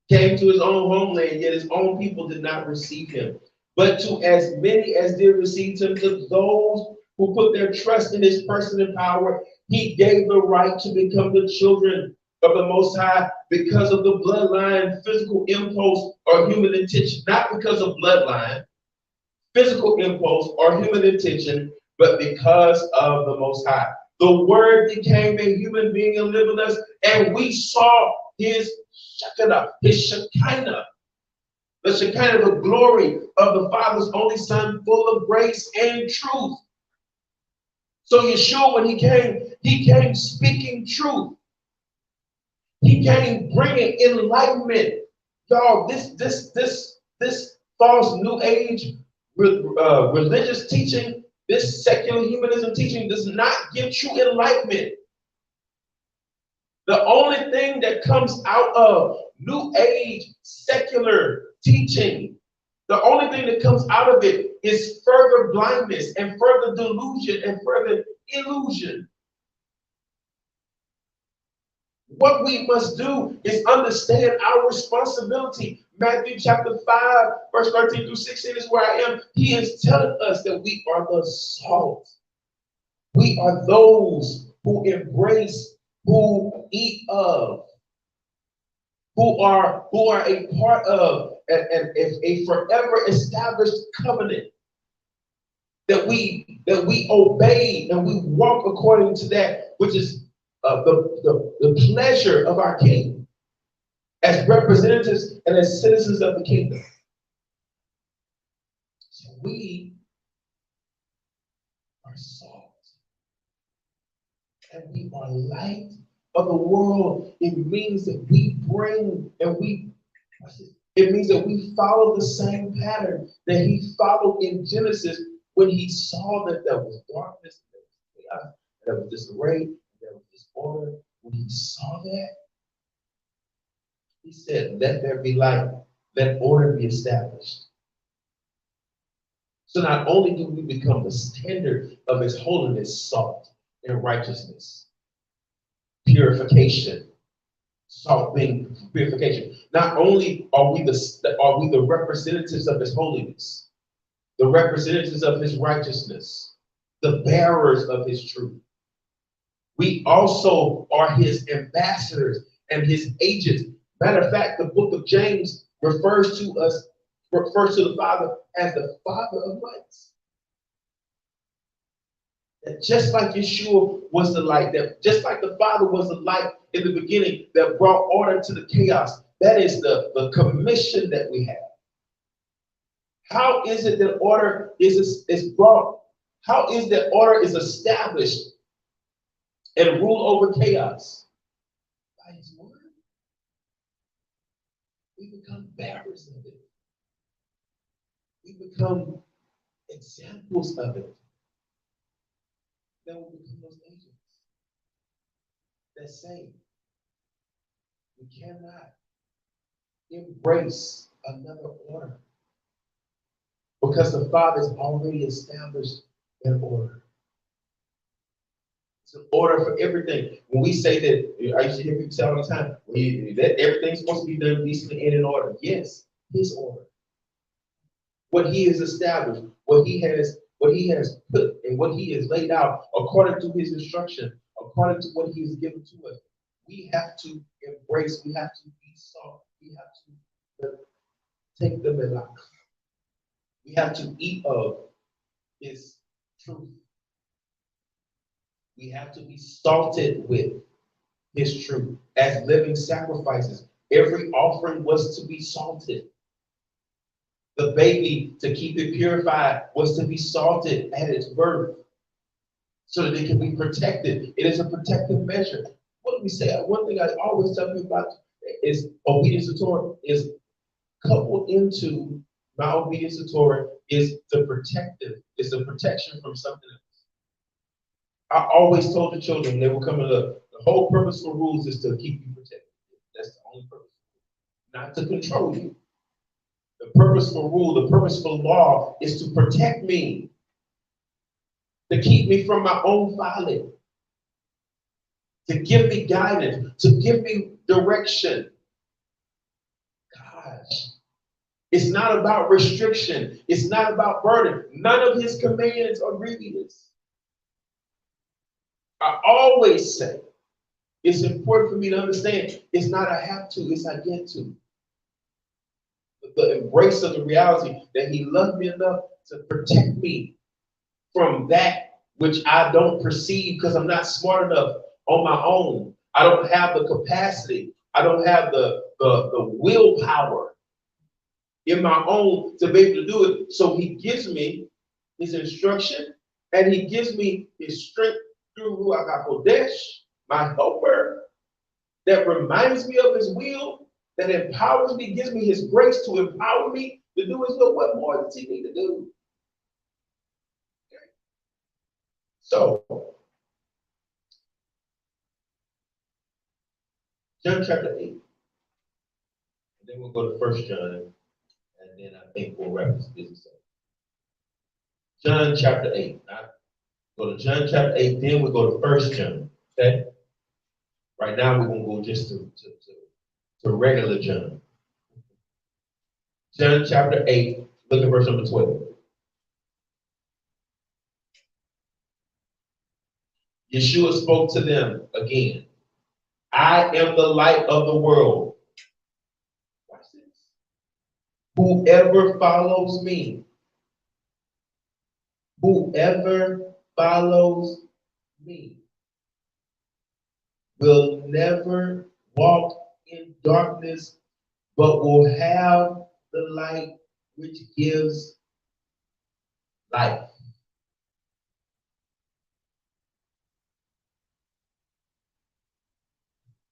Came to his own homeland, yet his own people did not receive him. But to as many as did receive him, to those who put their trust in his person and power, he gave the right to become the children of the Most High because of the bloodline, physical impulse, or human intention. Not because of bloodline, physical impulse, or human intention, but because of the Most High. The Word became a human being and lived with us, and we saw his Shekinah, the Shekinah, the glory of the Father's only Son, full of grace and truth. So Yeshua, when he came speaking truth. He came bringing enlightenment. Y'all, this false New Age religious teaching, this secular humanism teaching does not give true enlightenment. The only thing that comes out of New Age secular teaching, the only thing that comes out of it is further blindness and further delusion and further illusion. What we must do is understand our responsibility. Matthew chapter 5, verse 13 through 16 is where I am. He is telling us that we are the salt. We are those who embrace, who eat of, who are a part of a forever established covenant. That we obey and we walk according to that which is the pleasure of our King as representatives and as citizens of the kingdom. So we are salt and we are light of the world. It means that we bring and it means that we follow the same pattern that he followed in Genesis when he saw that there was darkness, there was chaos, there was disarray, there was disorder. When he saw that, he said, let there be light, let order be established. So not only do we become the standard of his holiness, salt, and righteousness, purification, salt being purification. Not only are we the representatives of his holiness, the representatives of his righteousness, the bearers of his truth. We also are his ambassadors and his agents. Matter of fact, the book of James refers to the Father as the Father of lights. That just like Yeshua was the light, that just like the Father was the light in the beginning that brought order to the chaos, that is the commission that we have. How is it that order is brought? How is that order is established and rule over chaos? By his word. We become bearers of it. We become examples of it. Then we become those agents that say we cannot embrace another order because the Father's already established an order. It's an order for everything. When we say that, I used to hear people say all the time, that everything's supposed to be done decently and in order. Yes, his order. What he has established, what he has put, and what he has laid out according to his instruction, according to what he has given to us. We have to embrace, we have to be salt, we have to take them in life. We have to eat of His truth. We have to be salted with His truth as living sacrifices. Every offering was to be salted. The baby, to keep it purified, was to be salted at its birth so that it can be protected. It is a protective measure. What do we say? One thing I always tell people about is obedience to Torah is coupled into my obedience to Torah is the protective, is the protection from something else. I always told the children they were coming up, the whole purpose for rules is to keep you protected. That's the only purpose. Not to control you. The purpose for rule, the purpose for law is to protect me, to keep me from my own folly, to give me guidance, to give me direction. Gosh, it's not about restriction. It's not about burden. None of His commands are grievous. I always say it's important for me to understand it's not a have to, it's I get to. The embrace of the reality that He loved me enough to protect me from that which I don't perceive because I'm not smart enough on my own. I don't have the capacity. I don't have the willpower in my own to be able to do it. So He gives me His instruction and He gives me His strength through Ruach HaKodesh, my helper, that reminds me of His will, that empowers me, gives me His grace to empower me to do His will. What more does He need to do? Okay. So, John chapter 8. And then we'll go to 1 John, and then I think we'll wrap this business up. John chapter 8. Go to John chapter 8, then we'll go to 1 John. Okay? Right now we're going to go just to regular John. John chapter 8, look at verse number 12. Yeshua spoke to them again. I am the light of the world. Watch this. Whoever follows me will never walk in darkness, but will have the light which gives life.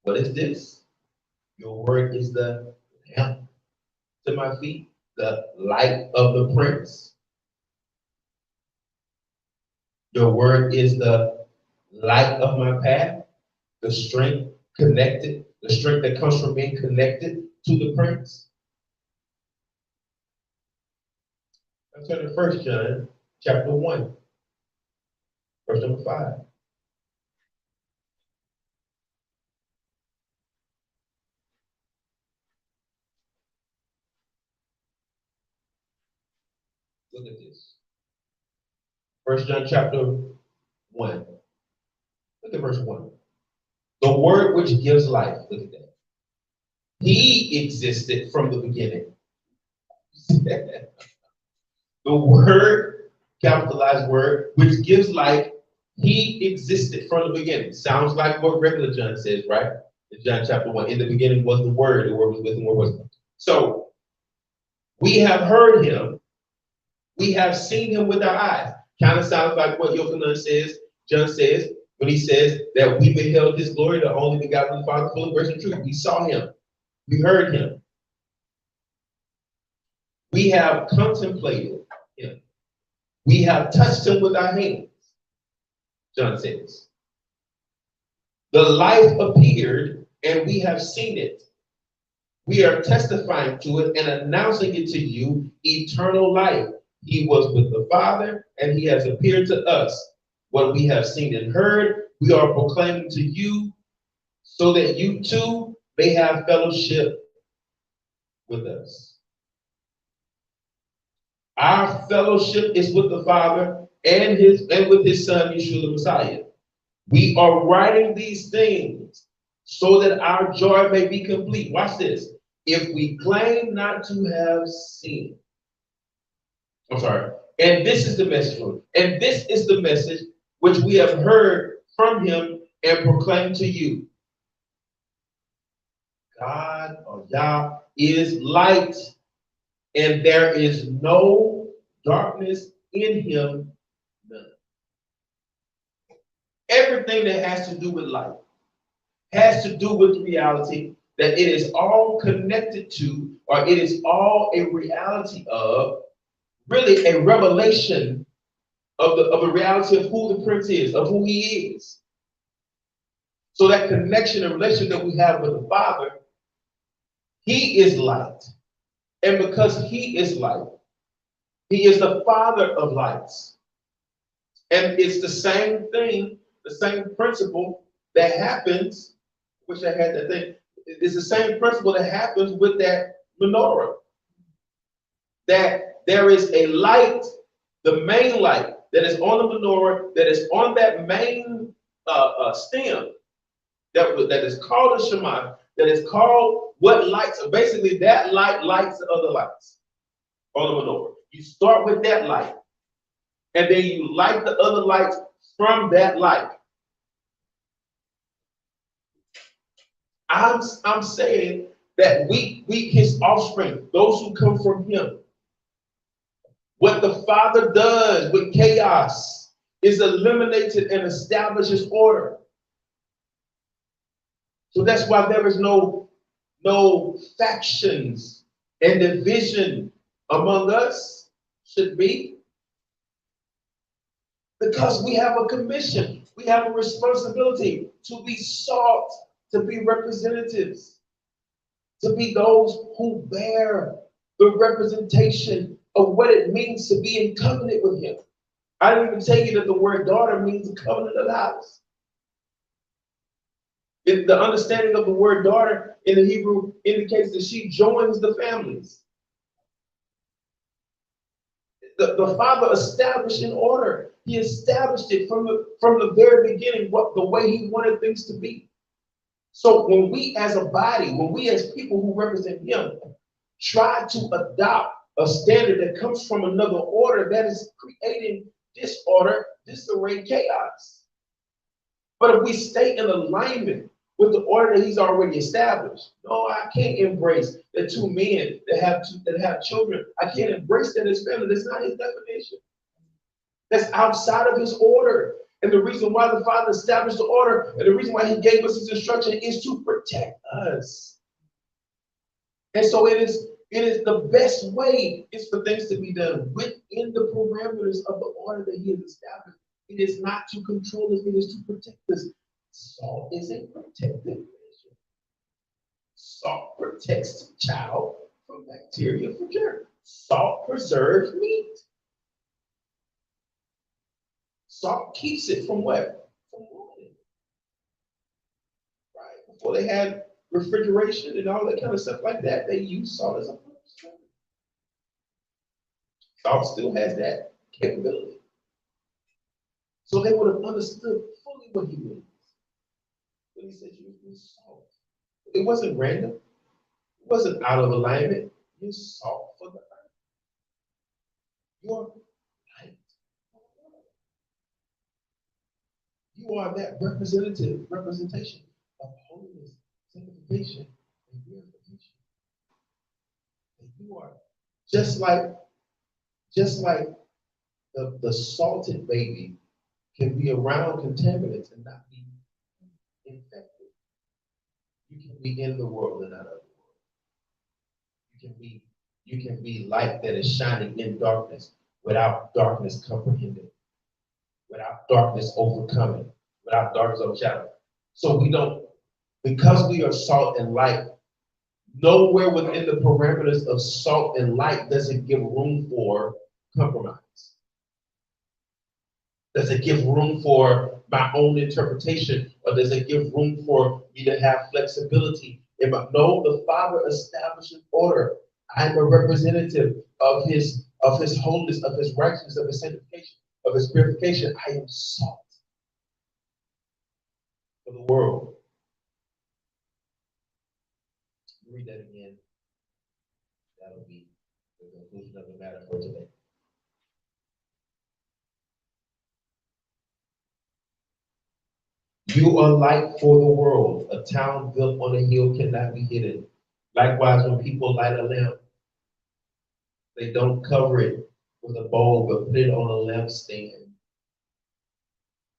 What is this? Your word is the lamp to my feet, the light of the prince. Your word is the light of my path, the strength connected, the strength that comes from being connected to the prince. Let's turn to 1 John chapter 1, verse number 5. Look at this. 1 John chapter 1. Look at verse 1. The word which gives life. Look at that. He existed from the beginning. The word, capitalized word, which gives life, He existed from the beginning. Sounds like what regular John says, right? In John chapter 1. In the beginning was the word was with Him, the word was. So, we have heard Him. We have seen Him with our eyes. Kind of sounds like what Yochanan says, John says, when he says that we beheld His glory, the only begotten of the Father, full of grace and truth. We saw Him. We heard Him. We have contemplated Him. We have touched Him with our hands, John says. The life appeared, and we have seen it. We are testifying to it and announcing it to you, eternal life. He was with the Father, and He has appeared to us. What we have seen and heard, we are proclaiming to you, so that you too may have fellowship with us. Our fellowship is with the Father and with His Son, Yeshua the Messiah. We are writing these things so that our joy may be complete. Watch this. If we claim not to have sinned, And this is the message from him. And this is the message which we have heard from him and proclaimed to you. God or Yah is light, and there is no darkness in him, none. Everything that has to do with light has to do with reality, that it is all connected to, or it is all a reality of, really a revelation of the reality of who the prince is, of who he is. So that connection and relation that we have with the Father, he is light. And because he is light, he is the Father of lights. And it's the same thing, the same principle that happens. Wish I had that thing. It's the same principle that happens with that menorah. That there is a light, the main light that is on the menorah, that is on that main stem, that is called a Shema, that is called what lights. Basically, that light lights the other lights on the menorah. You start with that light, and then you light the other lights from that light. I'm saying that we his offspring, those who come from him, what the Father does with chaos is eliminated and establishes order. So that's why there is no factions and division among us, should be. Because we have a commission, we have a responsibility to be salt, to be representatives, to be those who bear the representation of what it means to be in covenant with him. I didn't even tell you that the word daughter means a covenant of the house. The understanding of the word daughter in the Hebrew indicates that she joins the families. The Father established an order. He established it from the very beginning, the way he wanted things to be. So when we as a body, when we as people who represent him, try to adopt a standard that comes from another order, that is creating disorder, disarray, chaos. But if we stay in alignment with the order that he's already established, no, I can't embrace the two men that have children. I can't embrace that as family. That's not his definition. That's outside of his order. And the reason why the Father established the order, and the reason why he gave us his instruction, is to protect us. And so it is the best way is for things to be done within the parameters of the order that he has established. It is not to control us, it is to protect us. Salt is a protective measure. Salt protects the child from bacteria, from germs. Salt preserves meat. Salt keeps it from what? From rotting. Right? Before they had refrigeration and all that kind of stuff like that, they used salt as a preservative. Salt still has that capability. So they would have understood fully what he means when he said you use salt. It wasn't random. It wasn't out of alignment. You're salt for the earth. You're light. You are that representation of holiness, sanctification, and purification. And you are just like the salted baby can be around contaminants and not be infected. You can be in the world and not of the world. You can be light that is shining in darkness without darkness comprehending, without darkness overcoming, without darkness overshadowing. So because we are salt and light, nowhere within the parameters of salt and light does it give room for compromise. Does it give room for my own interpretation, or does it give room for me to have flexibility? No, the Father established an order. I'm a representative of his holiness, of his righteousness, of his sanctification, of his purification. I am salt for the world. Read that again. That'll be the conclusion of the matter for today. You are light for the world. A town built on a hill cannot be hidden. Likewise, when people light a lamp, they don't cover it with a bowl, but put it on a lampstand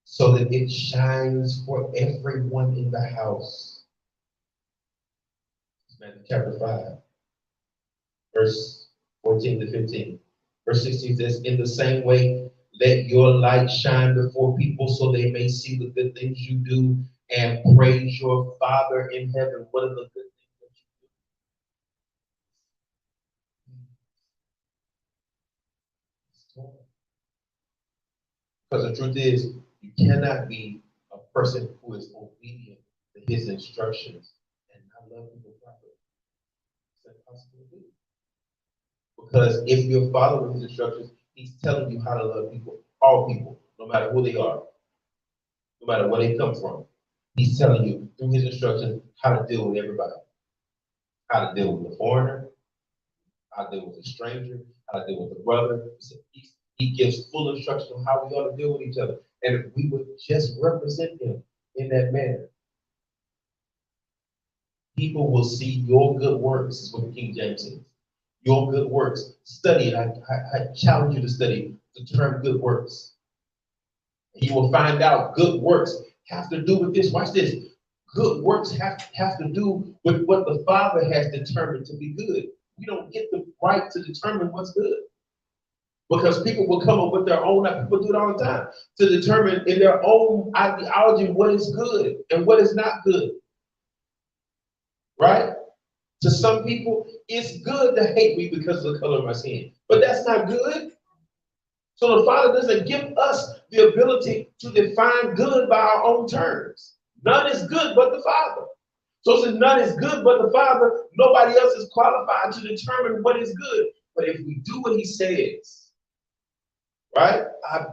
so that it shines for everyone in the house. Matthew chapter 5, verse 14 to 15. Verse 16 says, in the same way, let your light shine before people so they may see the good things you do and praise your Father in heaven. What are the good things that you do? Because the truth is, you cannot be a person who is obedient to his instructions and not love people properly. Is that possible to do? Because if you're following his instructions, he's telling you how to love people, all people, no matter who they are, no matter where they come from. He's telling you through his instructions how to deal with everybody, how to deal with the foreigner, how to deal with the stranger, how to deal with the brother. He gives full instructions on how we ought to deal with each other. And if we would just represent him in that manner, people will see your good works, is what the King James says. Your good works. Study it. I challenge you to study the term good works. And you will find out good works have to do with this. Watch this. Good works have to do with what the Father has determined to be good. We don't get the right to determine what's good. Because people will come up with their own, people do it all the time, to determine in their own ideology what is good and what is not good. Right? To some people, it's good to hate me because of the color of my skin. But that's not good. So the Father doesn't give us the ability to define good by our own terms. None is good but the Father. So since none is good but the Father, nobody else is qualified to determine what is good. But if we do what he says, right? I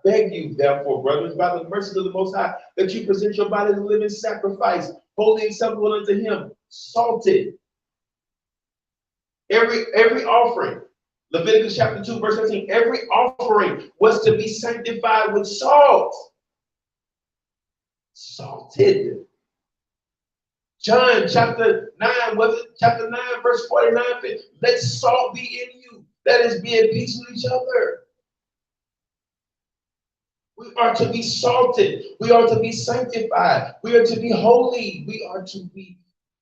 beg you, therefore, brothers, by the mercies of the Most High, that you present your body as a living sacrifice, holy and acceptable unto him, salted. Every offering, Leviticus chapter 2, verse 17, every offering was to be sanctified with salt. Salted. John chapter 9, was it? Chapter 9, verse 49, let salt be in you. Let us be at peace with each other. We are to be salted. We are to be sanctified. We are to be holy. We are to be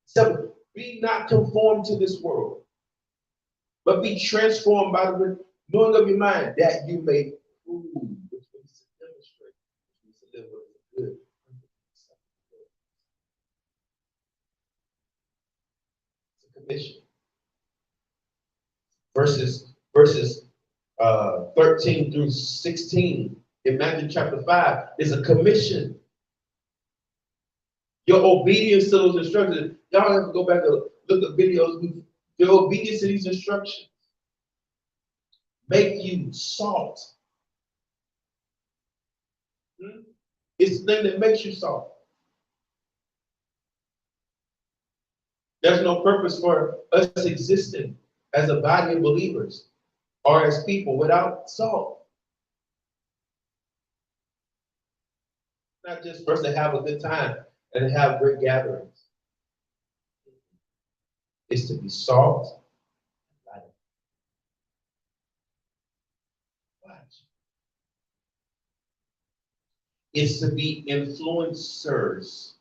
separate. Be not conformed to this world, but be transformed by the renewing of your mind, that you may prove, which means to demonstrate, which means to live what is good. It's a commission. Verses 13 through 16 in Matthew chapter 5 is a commission. Your obedience to those instructions, y'all have to go back and look at videos. Your obedience to these instructions make you salt. It's the thing that makes you salt. There's no purpose for us existing as a body of believers or as people without salt. Not just for us to have a good time and to have great gatherings. It's to be salt and light. Watch. It's to be influencers,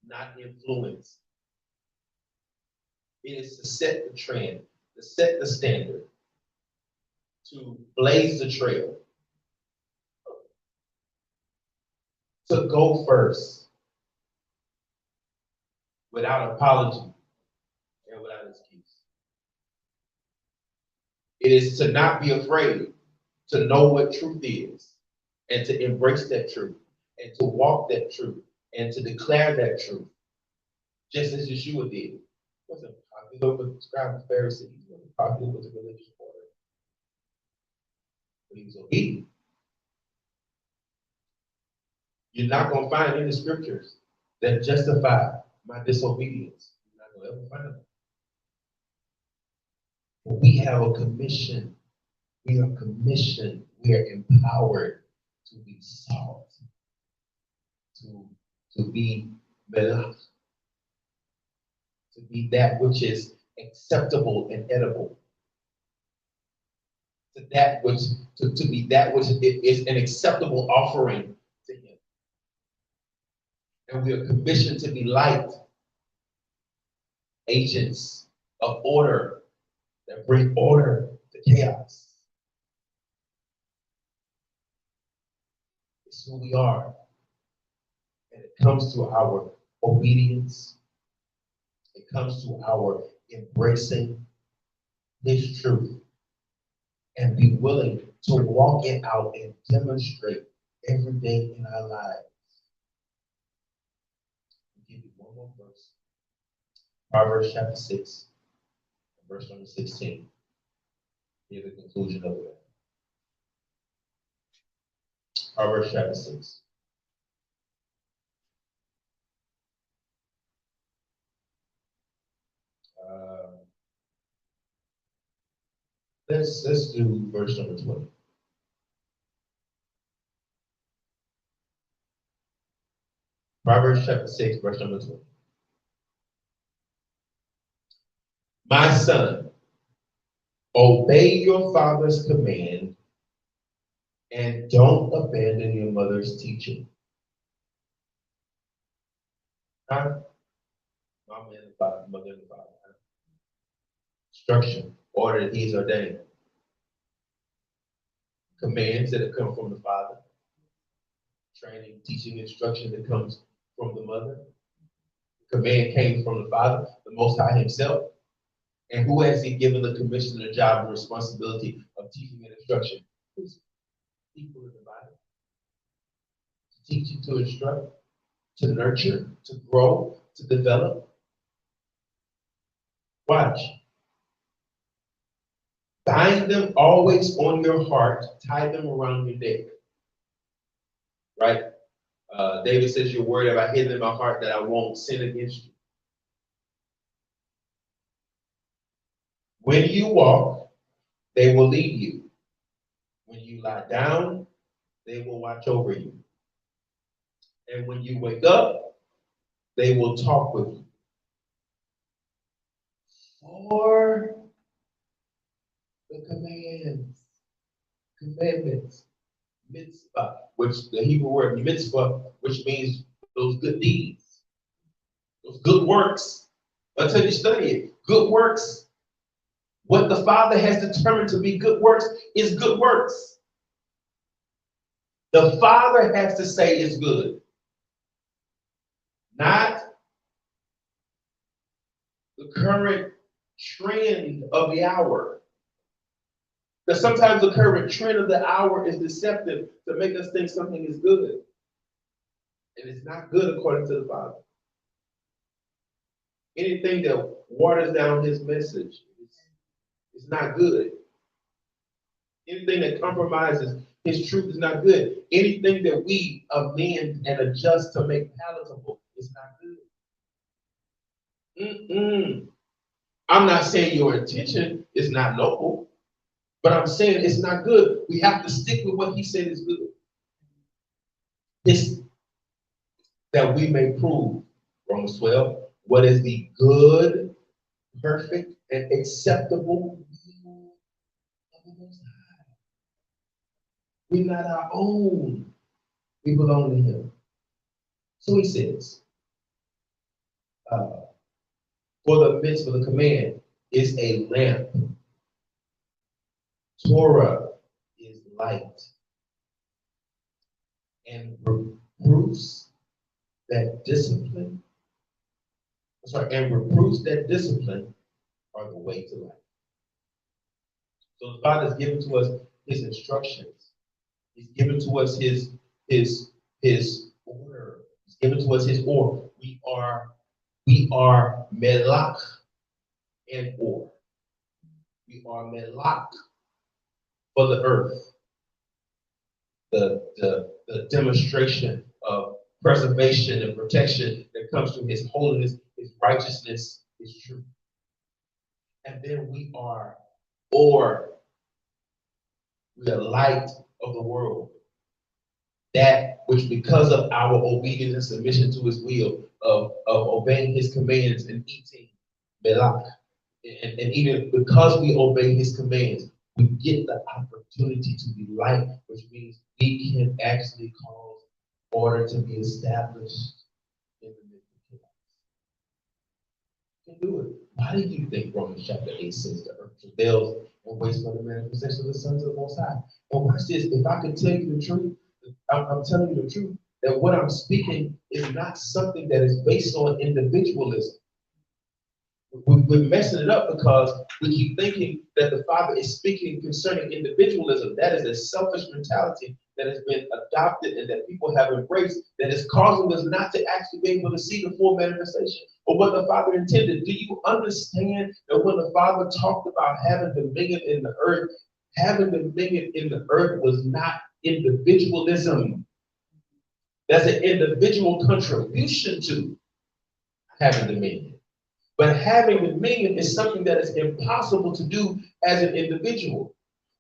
not influenced. It is to set the trend, to set the standard, to blaze the trail, to go first without apology and without excuse. It is to not be afraid, to know what truth is, and to embrace that truth, and to walk that truth, and to declare that truth, just as Yeshua did. He wasn't popular with the scribes and Pharisees, he wasn't popular with the religious order, but he was obedient. You're not going to find any scriptures that justify my disobedience. You're not going to ever find them. But we have a commission. We are commissioned. We are empowered to be salt, to to be melach, to be that which is acceptable and edible, to that which to be that which is an acceptable offering to him. And we are commissioned to be light agents of order that bring order to chaos. It's who we are. And it comes to our obedience. It comes to our embracing his truth and be willing to walk it out and demonstrate every day in our lives. I'll give you one more verse. Proverbs chapter 6, verse number 16. Here's the conclusion of it. Proverbs chapter 6. Let's do verse number 20. Proverbs chapter 6, verse number 20. My son, obey your father's command and don't abandon your mother's teaching. Huh? Mama and the father, mother and the father. Instruction, order that he's ordained. Commands that have come from the father. Training, teaching, instruction that comes from the mother. Command came from the Father, the Most High himself. And who has he given the commission, the job, and responsibility of teaching and instruction? Who's people in the Bible? To teach you, to instruct, to nurture, to grow, to develop. Watch. Bind them always on your heart, tie them around your neck. Right? David says, your word have I hidden in my heart that I won't sin against you. When you walk, they will lead you. When you lie down, they will watch over you. And when you wake up, they will talk with you. For the commandments, mitzvah, which the Hebrew word mitzvah, which means those good deeds, those good works. Until you study it, good works. What the Father has determined to be good works is good works. The Father has to say it's good. Not the current trend of the hour. Because sometimes the current trend of the hour is deceptive to make us think something is good. And it's not good according to the Father. Anything that waters down his message is not good. Anything that compromises his truth is not good. Anything that we amend and adjust to make palatable is not good. I'm not saying your intention is not noble, but I'm saying it's not good. We have to stick with what he said is good. It's that we may prove, Romans 12, what is the good, perfect, and acceptable will of the Most High. We're not our own. We belong to him. So he says, for the midst of the command is a lamp. Torah is light. And reproofs that discipline, and reproofs that discipline are the way to life. So the Father has given to us his instructions. He's given to us his order. He's given to us his order. We are melach and or. We are melach for the earth. The demonstration of preservation and protection that comes through his holiness, his righteousness, his truth. And then we are light of the world. that which because of our obedience and submission to his will, of obeying his commands and eating melach, and even because we obey his commands, we get the opportunity to be light, which means we can actually cause order to be established in the midst of chaos. You can do it. Why do you think Romans chapter 8 says the earth travails and waits for the manifestation of the sons of the Most High? And watch this. If I could tell you the truth, I'm telling you the truth, that what I'm speaking is not something that is based on individualism. We're messing it up because we keep thinking that the Father is speaking concerning individualism. That is a selfish mentality that has been adopted and that people have embraced, that is causing us not to actually be able to see the full manifestation of what the Father intended. Do you understand that when the Father talked about having dominion in the earth, having dominion in the earth was not individualism? That's an individual contribution to having dominion. But having dominion is something that is impossible to do as an individual.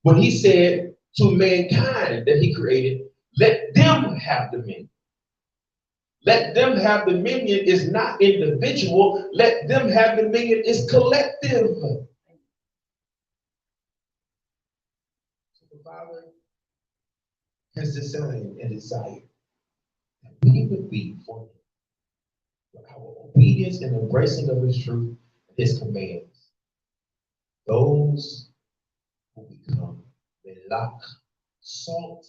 When he said to mankind that he created, let them have dominion. Let them have dominion is not individual. Let them have dominion is collective. So the Father has designed and desired that we would be for him. Our obedience and embracing of his truth and his commands, those who become melach, salt,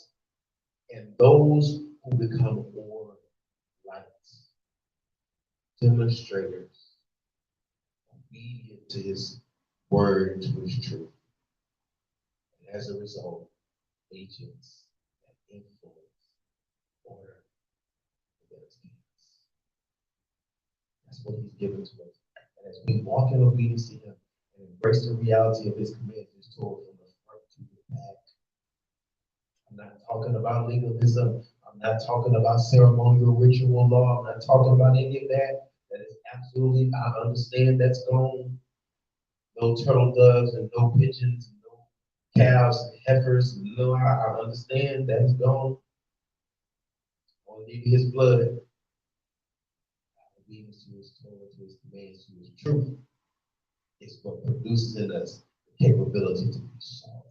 and those who become more light, demonstrators, obedient to his word, to his truth. And as a result, agents that influence order against chaos. That's what he's given to us. And as we walk in obedience to him and embrace the reality of his commands, his Torah from the front to the back. I'm not talking about legalism. I'm not talking about ceremonial ritual law. I'm not talking about any of that. That is absolutely, I understand that's gone. No turtle doves and no pigeons and no calves and heifers. No, I understand that is gone. Only his blood. Obedience to his Torah, to his commands, to his truth is what produces in us the capability to be salt.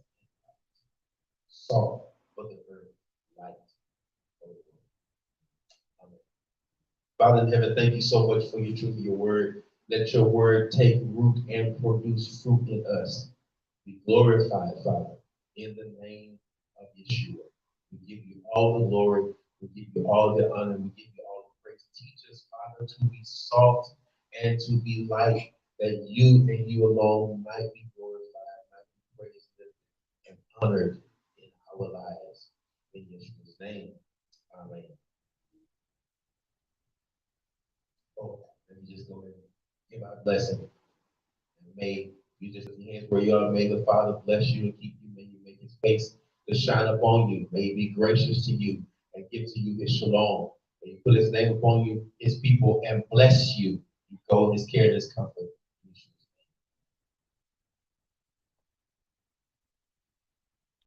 Salt for the earth, light for the world. Amen. Father in heaven, thank you so much for your truth, your word. Let your word take root and produce fruit in us. Be glorified, Father, in the name of Yeshua. We give you all the glory, we give you all the honor, we give you all the praise. Teach us, Father, to be salt and to be light, that you and you alone might be glorified, might be praised and honored in our lives. In Yeshua's name, amen. Oh, let me just go ahead and give our blessing. And may you just put your hands where you are. May the Father bless you and keep you. May you make his face to shine upon you. May he be gracious to you and give to you his shalom. May he put his name upon you, his people, and bless you. You go his care and his comfort.